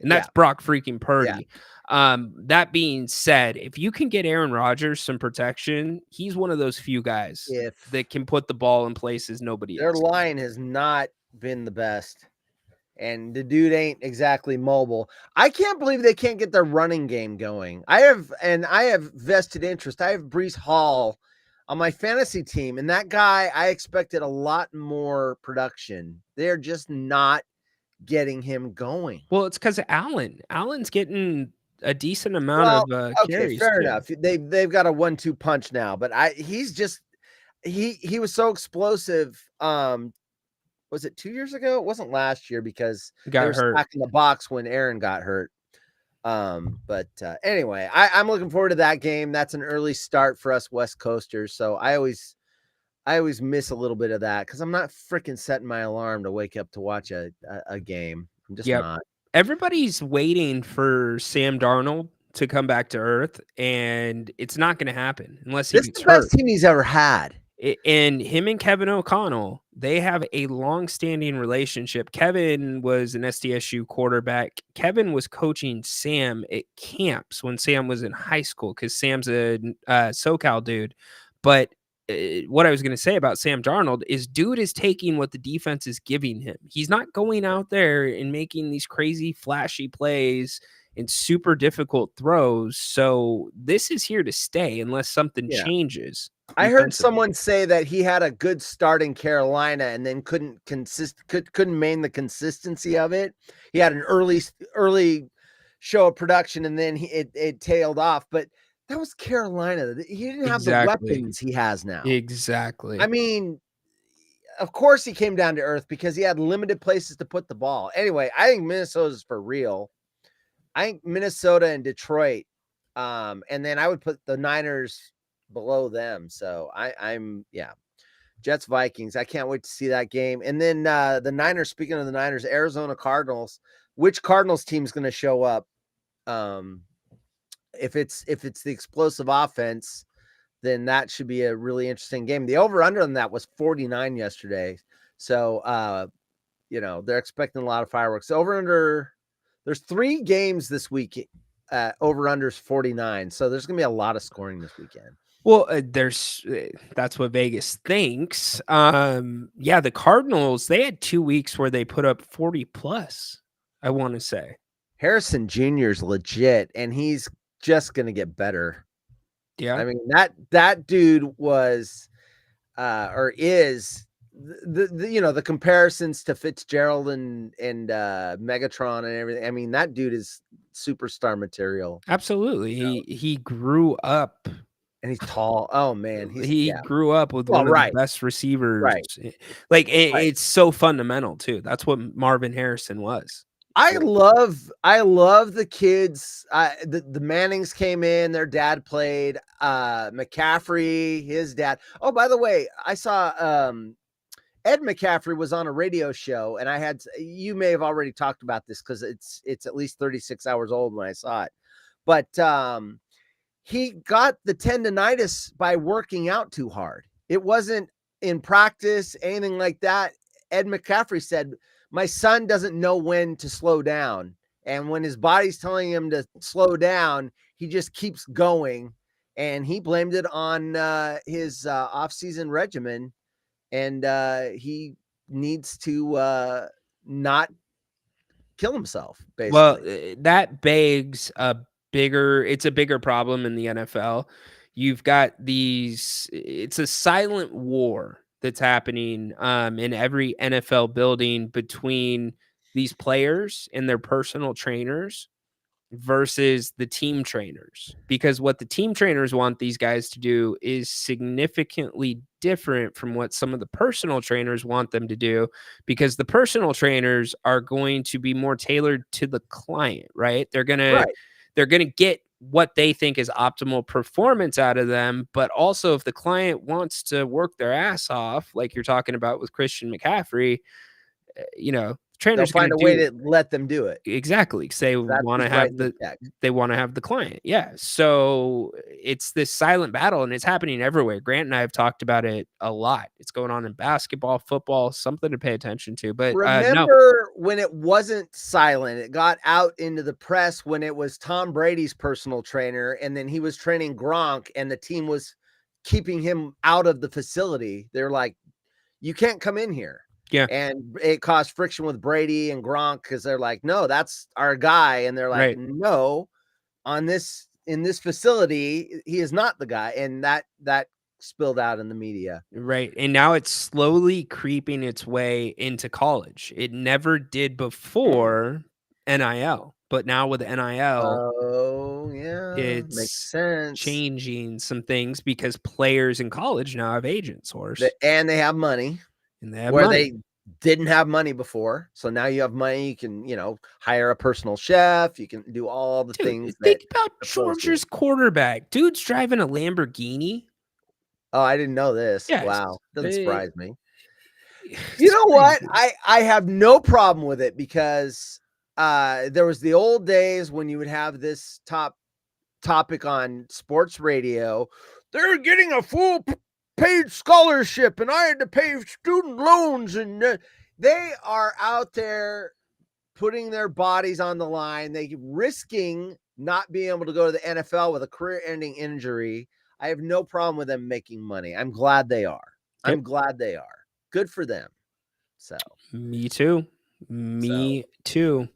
And that's Brock freaking Purdy. Yeah. That being said, if you can get Aaron Rodgers some protection, he's one of those few guys that can put the ball in places nobody else. Their line has not been the best, and the dude ain't exactly mobile. I can't believe they can't get their running game going. I have vested interest. I have Breece Hall on my fantasy team, and that guy, I expected a lot more production. They're just not getting him going. Well, it's because of Allen's getting a decent amount of carries. Fair enough. They've got a 1-2 punch now, but he was so explosive. Was it 2 years ago? It wasn't last year because they were back in the box when Aaron got hurt. Anyway, I'm looking forward to that game. That's an early start for us West Coasters. So I always miss a little bit of that because I'm not freaking setting my alarm to wake up to watch a game. I'm just not. Everybody's waiting for Sam Darnold to come back to earth, and it's not going to happen unless he gets hurt. This is the best team he's ever had. And him and Kevin O'Connell, they have a long-standing relationship. Kevin was an SDSU quarterback. Kevin was coaching Sam at camps when Sam was in high school because Sam's a SoCal dude. But what I was going to say about Sam Darnold is dude is taking what the defense is giving him. He's not going out there and making these crazy flashy plays and super difficult throws. So this is here to stay unless something changes. I heard someone say that he had a good start in Carolina and then couldn't maintain the consistency of it. He had an early show of production and then it tailed off, but that was Carolina. He didn't have the weapons he has now. Exactly. I mean, of course he came down to earth because he had limited places to put the ball. Anyway, I think Minnesota's for real. I think Minnesota and Detroit. And then I would put the Niners below them. So I'm Jets Vikings. I can't wait to see that game. And then the Niners, speaking of the Niners, Arizona Cardinals. Which Cardinals team is going to show up? If it's the explosive offense, then that should be a really interesting game. The over-under on that was 49 yesterday. So they're expecting a lot of fireworks. Over-under There's 3 games this week. Over unders 49. So there's gonna be a lot of scoring this weekend. Well, that's what Vegas thinks. Yeah, the Cardinals, they had 2 weeks where they put up 40 plus, I want to say. Harrison Jr. is legit, and he's just gonna get better. Yeah. I mean, that dude was or is the comparisons to Fitzgerald and Megatron and everything. I mean, that dude is superstar material. Absolutely. He grew up. And he's tall. Oh man, He grew up with one of the best receivers. Right. Like it's so fundamental too. That's what Marvin Harrison was. I love the kids. The Mannings came in, their dad played. McCaffrey, his dad. Oh, by the way, I saw Ed McCaffrey was on a radio show, and you may have already talked about this because it's at least 36 hours old when I saw it. But he got the tendonitis by working out too hard. It wasn't in practice, anything like that. Ed McCaffrey said, my son doesn't know when to slow down. And when his body's telling him to slow down, he just keeps going. And he blamed it on his off-season regimen. And he needs to not kill himself, basically. Well, that begs it's a bigger problem in the NFL. You've got it's a silent war that's happening in every NFL building between these players and their personal trainers versus the team trainers, because what the team trainers want these guys to do is significantly different from what some of the personal trainers want them to do, because the personal trainers are going to be more tailored to the client, right? They're going to get what they think is optimal performance out of them. But also if the client wants to work their ass off, like you're talking about with Christian McCaffrey, trainers they'll find a way to let them do it. Exactly. Because they want to have the client. Yeah. So it's this silent battle, and it's happening everywhere. Grant and I have talked about it a lot. It's going on in basketball, football, something to pay attention to. But remember when it wasn't silent, it got out into the press when it was Tom Brady's personal trainer, and then he was training Gronk, and the team was keeping him out of the facility. They're like, you can't come in here. Yeah. And it caused friction with Brady and Gronk because they're like, no, that's our guy. And they're like, no, in this facility, he is not the guy. And that spilled out in the media. Right. And now it's slowly creeping its way into college. It never did before NIL, but now with NIL, it's makes sense. Changing some things because players in college now have agents, and they have money. They didn't have money before. So now you have money. You can, hire a personal chef. You can do all the things. Think about Georgia's quarterback. Dude's driving a Lamborghini. Oh, I didn't know this. Yes. Wow. Doesn't surprise me. You know what? I have no problem with it because there was the old days when you would have this topic on sports radio. They're getting a full paid scholarship and I had to pay student loans, and they are out there putting their bodies on the line. They risking not being able to go to the NFL with a career-ending injury. I have no problem with them making money. I'm glad they are. Yep. I'm glad they are. Good for them. So me too. Too.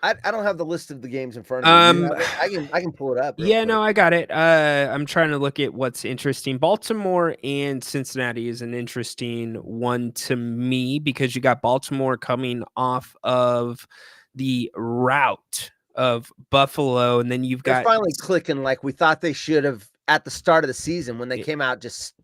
I don't have the list of the games in front of me. I can pull it up. Yeah, quick. No, I got it. I'm trying to look at what's interesting. Baltimore and Cincinnati is an interesting one to me because you got Baltimore coming off of the rout of Buffalo, and then They're finally clicking like we thought they should have at the start of the season when they came out just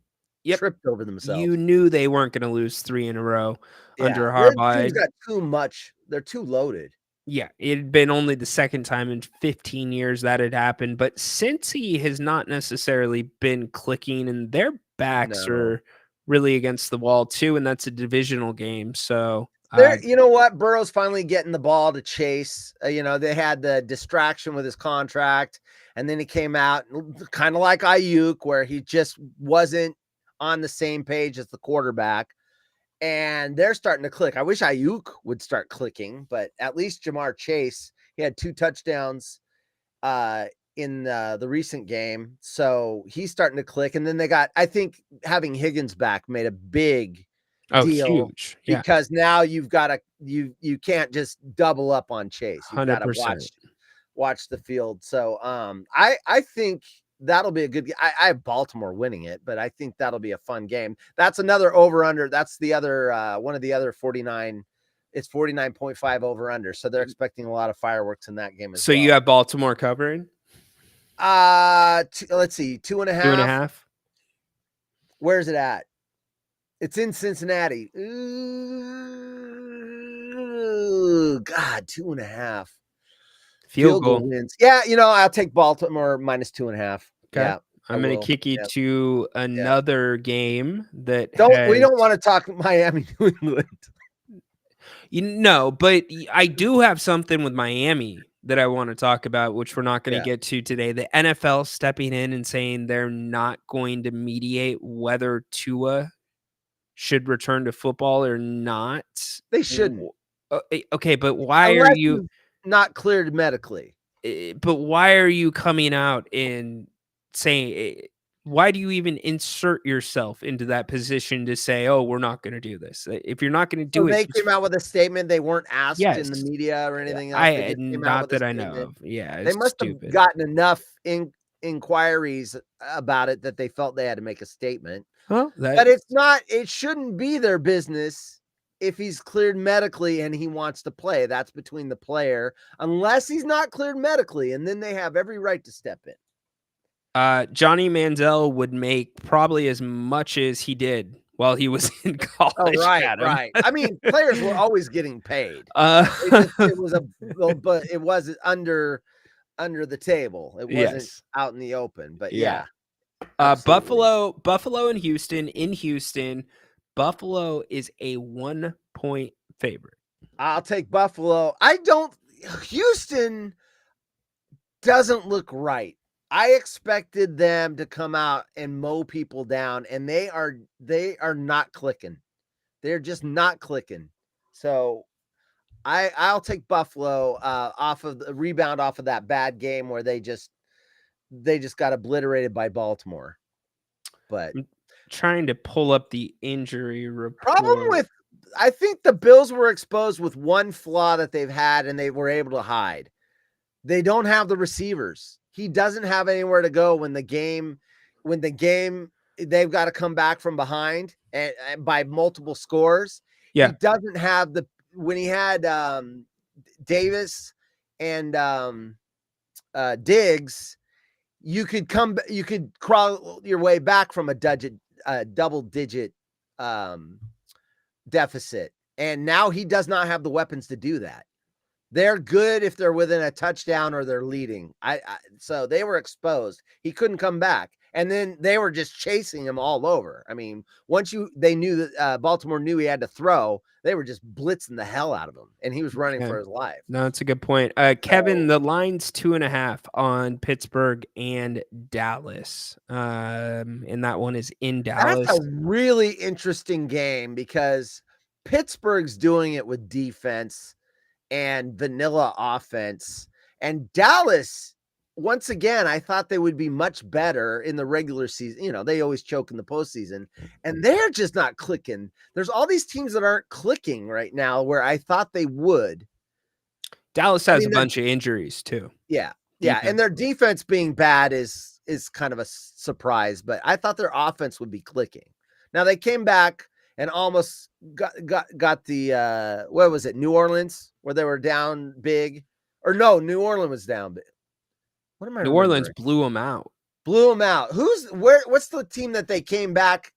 tripped over themselves. You knew they weren't going to lose 3 in a row under Harbaugh. Got too much. They're too loaded. Yeah, it had been only the second time in 15 years that had happened. But Cincy has not necessarily been clicking, and their backs are really against the wall too, and that's a divisional game. So, you know what? Burrow's finally getting the ball to Chase. They had the distraction with his contract, and then he came out kind of like Ayuk, where he just wasn't on the same page as the quarterback. and they're starting to click. I wish Ayuk would start clicking, but at least Jamar Chase, he had 2 touchdowns in the recent game, so he's starting to click. And then I think having Higgins back made a big deal, huge. Yeah. because now you can't just double up on Chase. You've got to 100%. watch the field. So I think that'll be a good. I have Baltimore winning it, but I think that'll be a fun game. That's another over under. That's the other one of the other 49. It's 49.5 over under. So they're expecting a lot of fireworks in that game as So well. you have Baltimore covering? Let's see, 2.5. 2.5. Where's it at? It's in Cincinnati. Ooh, God, 2.5. Field goal wins. Yeah, I'll take Baltimore minus 2.5. Okay. Yeah, I'm going to kick you to another game that we don't want to talk Miami, New England. But I do have something with Miami that I want to talk about, which we're not going to get to today. The NFL stepping in and saying they're not going to mediate whether Tua should return to football or not. They shouldn't. Okay, but why are you not cleared medically? But why are you coming out and saying, why do you even insert yourself into that position to say, oh, we're not going to do this? If you're not going to do it. They came out with a statement. They weren't asked in the media or anything else. Not that I know of. Yeah. They must have gotten enough inquiries about it that they felt they had to make a statement. Well, but it shouldn't be their business if he's cleared medically and he wants to play. That's between the player, unless he's not cleared medically, and then they have every right to step in. Johnny Manziel would make probably as much as he did while he was in college. Oh, right. I mean, players were always getting paid. It was under the table. It wasn't out in the open. But yeah. Buffalo and Houston. In Houston, Buffalo is a 1-point favorite. I'll take Buffalo. Houston doesn't look right. I expected them to come out and mow people down, and they are not clicking. They're just not clicking. So I'll take Buffalo off of the rebound off of that bad game where they just got obliterated by Baltimore. But I'm trying to pull up the injury report. I think the Bills were exposed with one flaw that they've had, and they were able to hide. They don't have the receivers. He doesn't have anywhere to go when the game they've got to come back from behind and by multiple scores. Yeah. He doesn't have when he had Davis and Diggs, you could crawl your way back from a double digit deficit. And now he does not have the weapons to do that. They're good if they're within a touchdown or they're leading. So they were exposed. He couldn't come back. And then they were just chasing him all over. I mean, they knew that Baltimore knew he had to throw, they were just blitzing the hell out of him, and he was running for his life. No, that's a good point. Kevin, the line's 2.5 on Pittsburgh and Dallas. And that one is in Dallas. That's a really interesting game because Pittsburgh's doing it with defense and vanilla offense, and Dallas, once again, I thought they would be much better in the regular season. They always choke in the postseason, and they're just not clicking. There's all these teams that aren't clicking right now where I thought they would. Dallas has a bunch of injuries too. Yeah. Yeah. And their defense being bad is kind of a surprise, but I thought their offense would be clicking. Now they came back and almost got the what was it, New Orleans, where they were down big, or no, New Orleans was down big. What am I? New Orleans blew them out. What's the team that they came back?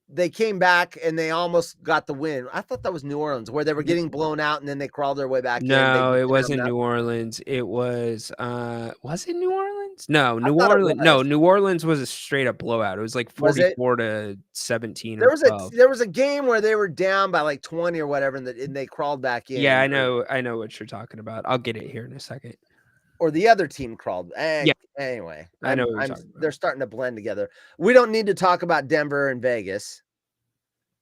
They came back and they almost got the win. I thought that was New Orleans, where they were getting blown out and then they crawled their way back. No, it wasn't New Orleans. It was it New Orleans? No, New Orleans. No, New Orleans was a straight up blowout. It was like 44-17. There was a game where they were down by like 20 or whatever, and they crawled back in. Yeah, I know what you're talking about. I'll get it here in a second. Or the other team crawled. Anyway, I know they're starting to blend together. We don't need to talk about Denver and Vegas.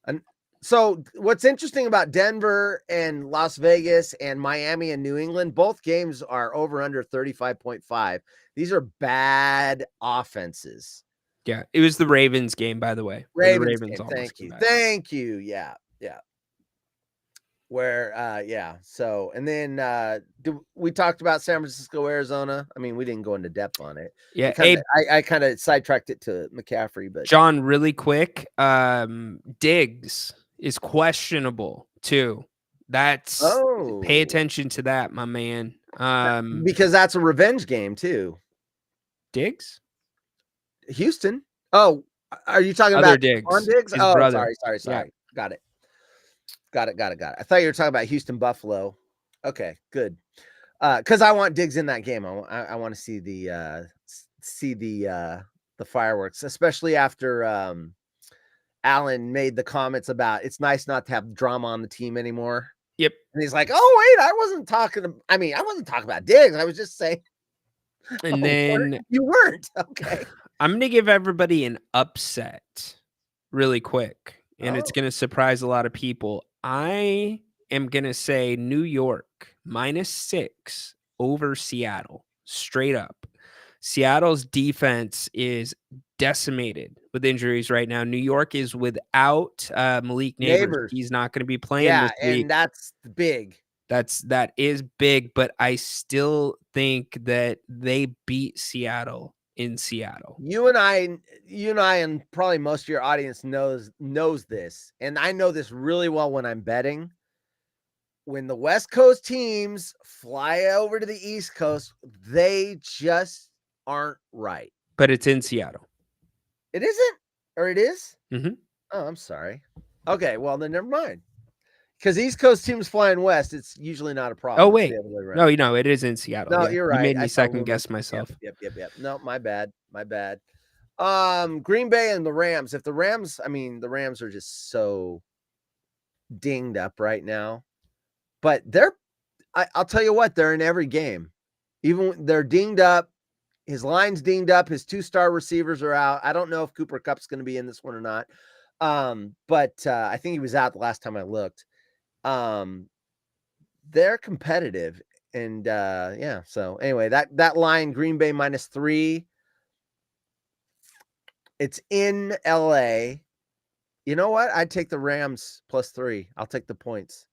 And so what's interesting about Denver and Las Vegas and Miami and New England, both games are over under 35.5. These are bad offenses. Yeah, it was the Ravens game, by the way. where the Ravens game. almost Thank came you. back. Thank you. Yeah. Yeah. Where yeah. So and then we talked about San Francisco, Arizona. I mean, we didn't go into depth on it. Yeah, I kind of sidetracked it to McCaffrey, but John, really quick, Diggs is questionable too. That's pay attention to that, my man. Because that's a revenge game too. Diggs? Houston. Oh, are you talking Other about Diggs? on Diggs? His Oh, brother. sorry. Yeah. Got it. I thought you were talking about Houston Buffalo. Okay, good. Because I want Diggs in that game. I want to see the fireworks, especially after Allen made the comments about it's nice not to have drama on the team anymore. Yep. And he's like, "Oh wait, I wasn't talking about Diggs. I was just saying." And then you weren't. Okay. I'm going to give everybody an upset really quick, and it's going to surprise a lot of people. I am going to say New York -6 over Seattle, straight up. Seattle's defense is decimated with injuries right now. New York is without Malik Neighbors. He's not going to be playing this week. And that's big. That is big, but I still think that they beat Seattle in Seattle. You and I, and probably most of your audience knows this, and I know this really well when I'm betting. When the West Coast teams fly over to the East Coast, they just aren't right. But it's in Seattle. It isn't, or it is? Mm-hmm. Oh, I'm sorry. Okay, well then never mind. Because East Coast teams flying west, it's usually not a problem. Oh wait, no, it is in Seattle. No, yeah. you're right. You made me second guess myself. Yep. No, my bad. Green Bay and the Rams. The Rams are just so dinged up right now. But I'll tell you what, they're in every game. Even when they're dinged up, his line's dinged up, his 2-star receivers are out. I don't know if Cooper Kupp's going to be in this one or not. But I think he was out the last time I looked. They're competitive. And yeah, so anyway, that line, Green Bay -3. It's in LA. You know what? I'd take the Rams +3. I'll take the points.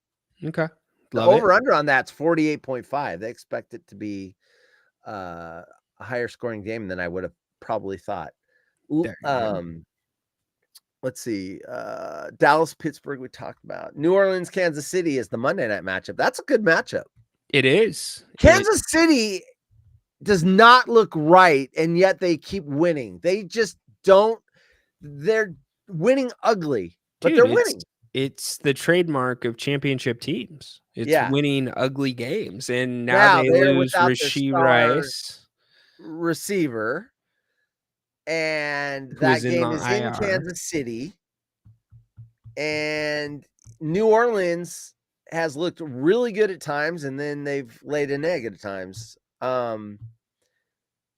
Okay. The over-under on that's 48.5. They expect it to be a higher scoring game than I would have probably thought. Let's see. Dallas, Pittsburgh, we talked about. New Orleans, Kansas City is the Monday night matchup. That's a good matchup. It is. Kansas City does not look right, and yet they keep winning. They just don't. They're winning ugly, but they're winning. It's the trademark of championship teams. It's winning ugly games, and now they lose Rashee Rice, receiver, and that game is in Kansas City. And New Orleans has looked really good at times, and then they've laid an egg at times.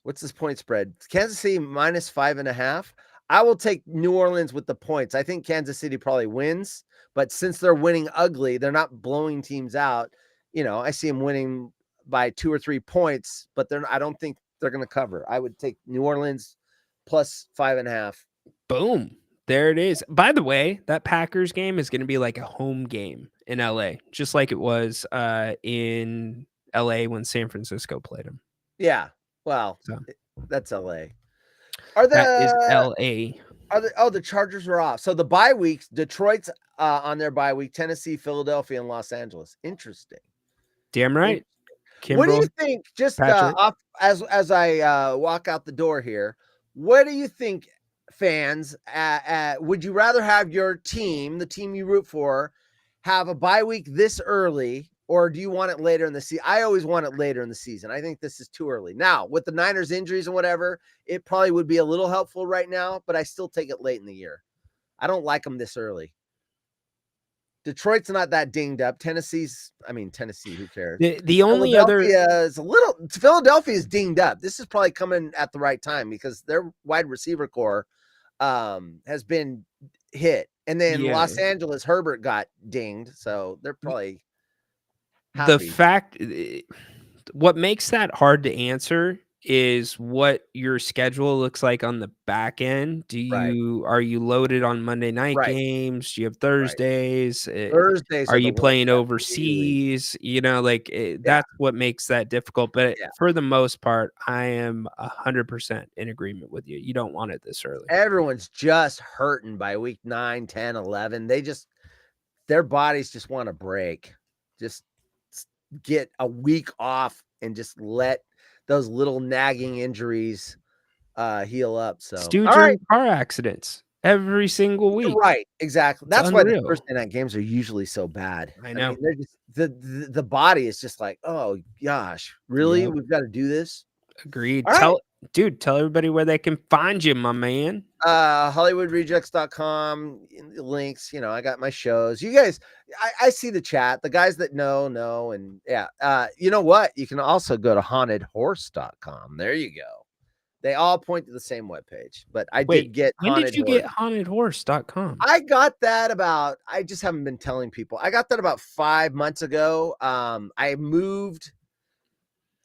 What's this point spread? Kansas City -5.5. I will take New Orleans with the points. I think Kansas City probably wins, but since they're winning ugly, they're not blowing teams out. I see them winning by 2 or 3 points, but I don't think they're going to cover. I would take New Orleans +5.5. Boom. There it is. By the way, that Packers game is going to be like a home game in LA, just like it was in LA when San Francisco played them. Yeah. Well, that's LA. That is LA. The Chargers are off. So the bye weeks, Detroit's on their bye week, Tennessee, Philadelphia, and Los Angeles. Interesting. Damn right. What do you think? Just off as I walk out the door here, what do you think, fans? Would you rather have your team, the team you root for, have a bye week this early, or do you want it later in the season? I always want it later in the season. I think this is too early. Now, with the Niners injuries and whatever, it probably would be a little helpful right now, but I still take it late in the year. I don't like them this early. Detroit's not that dinged up. Tennessee, who cares? The only other is Philadelphia is dinged up. This is probably coming at the right time because their wide receiver core has been hit. And then Yeah. Los Angeles, Herbert got dinged, so they're probably The happy. fact what makes that hard to answer is what your schedule looks like on the back end. Right. Are you loaded on Monday night Right. games? Do you have Right. Thursdays? Thursdays Are are the you worst. playing That's really overseas? Like yeah, that's what makes that difficult. But yeah. for the most part, I am 100% in agreement with you. You don't want it this early. Everyone's just hurting by week 9, 10, 11. Their bodies just want to break. Just get a week off and just let those little nagging injuries heal up. So, Dudes all are right. in car accidents every single week. Right, exactly. It's That's why the unreal. Thursday night games are usually so bad. I I know. mean, they're just the body is just like, oh gosh, really? Yep. We've got to do this. Agreed. All right. Tell everybody where they can find you, my man. HollywoodRejects.com links. I got my shows. You guys, I see the chat. The guys that know, and yeah. You know what? You can also go to hauntedhorse.com. There you go. They all point to the same webpage, but I Wait, did get when did Haunted you Horse. get hauntedhorse.com? I got that I just haven't been telling people. I got that about 5 months ago. I moved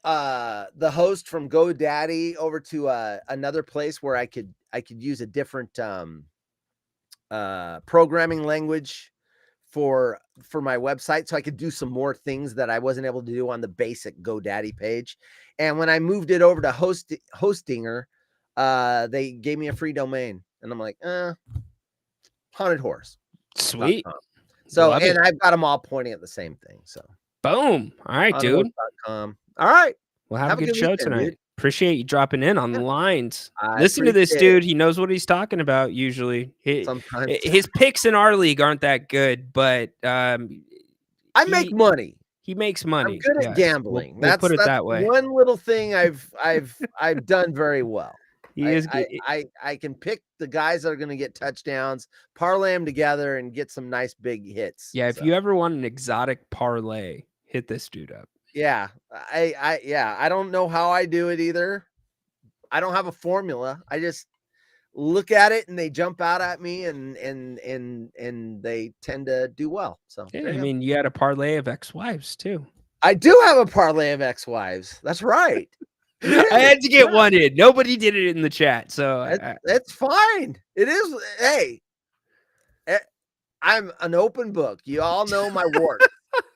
the host from GoDaddy over to another place where I could use a different programming language for my website, so I could do some more things that I wasn't able to do on the basic GoDaddy page. And when I moved it over to Hostinger, they gave me a free domain, and I'm like, Haunted Horse. Sweet. So, Love and it. I've got them all pointing at the same thing. So, Boom. All right, dude. hauntedhorse.com. All right. Well, have a good show weekend, tonight. dude. Appreciate you dropping in on the Yeah. lines. I Listen to this appreciate it. dude. He knows what he's talking about usually. Sometimes His picks in our league aren't that good, but I make money. he makes I'm money. good at Yes. gambling. We'll put it that's that way. one little thing I've done very well. He is good. I can pick the guys that are going to get touchdowns, parlay them together, and get some nice big hits. Yeah, if So, you ever want an exotic parlay, hit this dude up. yeah, I don't know how I do it either. I don't have a formula. I just look at it and they jump out at me, and they tend to do well. So Yeah, there I you go. mean, you had a parlay of ex-wives too. I do have a parlay of ex-wives. That's right. I had to get one in. Nobody did it in the chat, so That's fine. It is. Hey, I'm an open book. You all know my warts.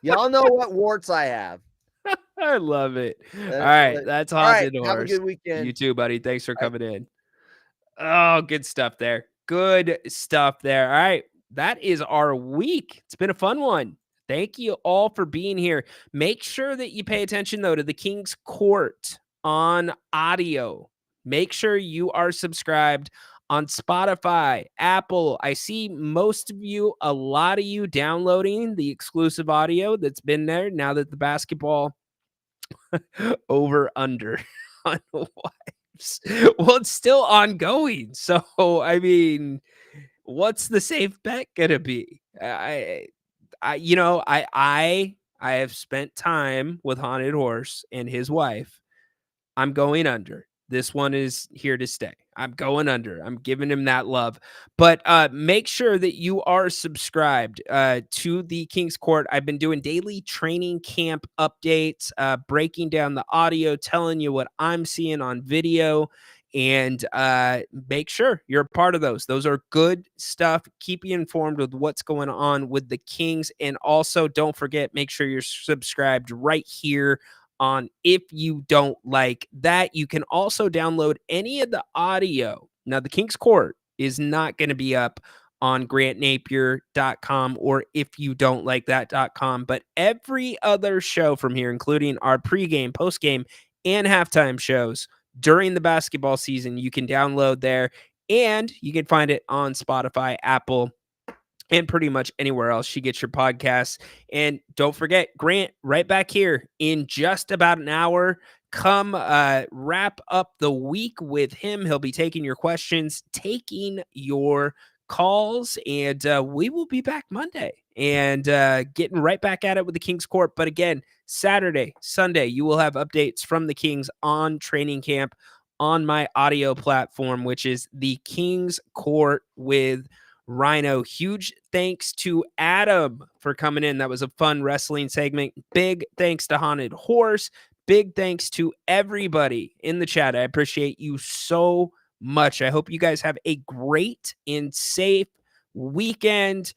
Y'all know what warts I have. I love it. All right, that's Haunted Horse. Have a good weekend. You too, buddy. Thanks for coming in. Oh, good stuff there. Good stuff there. All right, that is our week. It's been a fun one. Thank you all for being here. Make sure that you pay attention, though, to the King's Court on audio. Make sure you are subscribed on Spotify, Apple. I see most of you, a lot of you downloading the exclusive audio that's been there now that the basketball over under on wives. Well, it's still ongoing. So, I mean, what's the safe bet gonna be? I have spent time with Haunted Horse and his wife. I'm going under. This one is here to stay. I'm going under. I'm giving him that love. But make sure that you are subscribed to the King's Court. I've been doing daily training camp updates, breaking down the audio, telling you what I'm seeing on video, and make sure you're a part of those. Those are good stuff. Keep you informed with what's going on with the Kings. And also, don't forget, make sure you're subscribed right here on If You Don't Like That. You can also download any of the audio. Now, the King's Court is not going to be up on grantnapier.com or ifyoudon'tlikethat.com, but every other show from here, including our pregame, postgame, and halftime shows during the basketball season, you can download there, and you can find it on Spotify, Apple, and pretty much anywhere else you get your podcasts. And don't forget, Grant, right back here in just about an hour. Come wrap up the week with him. He'll be taking your questions, taking your calls, and we will be back Monday and getting right back at it with the King's Court. But again, Saturday, Sunday, you will have updates from the Kings on training camp on my audio platform, which is the King's Court with Rhino. Huge thanks to Adam for coming in. That was a fun wrestling segment. Big thanks to Haunted Horse. Big thanks to everybody in the chat. I appreciate you so much. I hope you guys have a great and safe weekend.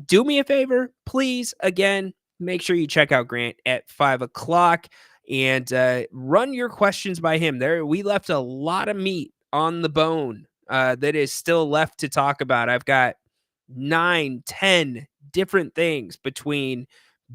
Do me a favor, please. Again, make sure you check out Grant at 5 o'clock and run your questions by him. There, we left a lot of meat on the bone that is still left to talk about. I've got 9, 10 different things between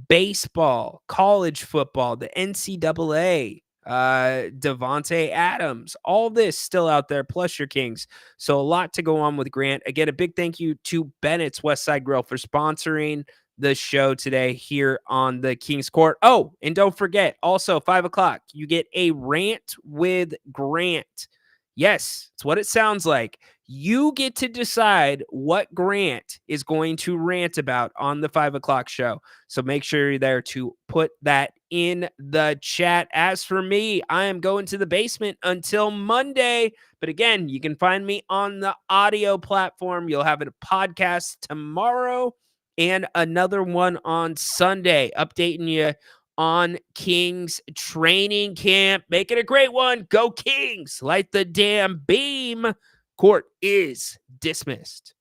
baseball, college football, the NCAA, Devontae Adams, all this still out there, plus your Kings. So a lot to go on with Grant. Again, a big thank you to Bennett's Westside Grill for sponsoring the show today here on the King's Court. Oh, and don't forget, also 5 o'clock, you get a rant with Grant. Yes, it's what it sounds like. You get to decide what Grant is going to rant about on the 5 o'clock show. So make sure you're there to put that in the chat. As for me, I am going to the basement until Monday. But again, you can find me on the audio platform. You'll have a podcast tomorrow and another one on Sunday, updating you on Kings training camp. Make it a great one. Go Kings. Light the damn beam. Court is dismissed.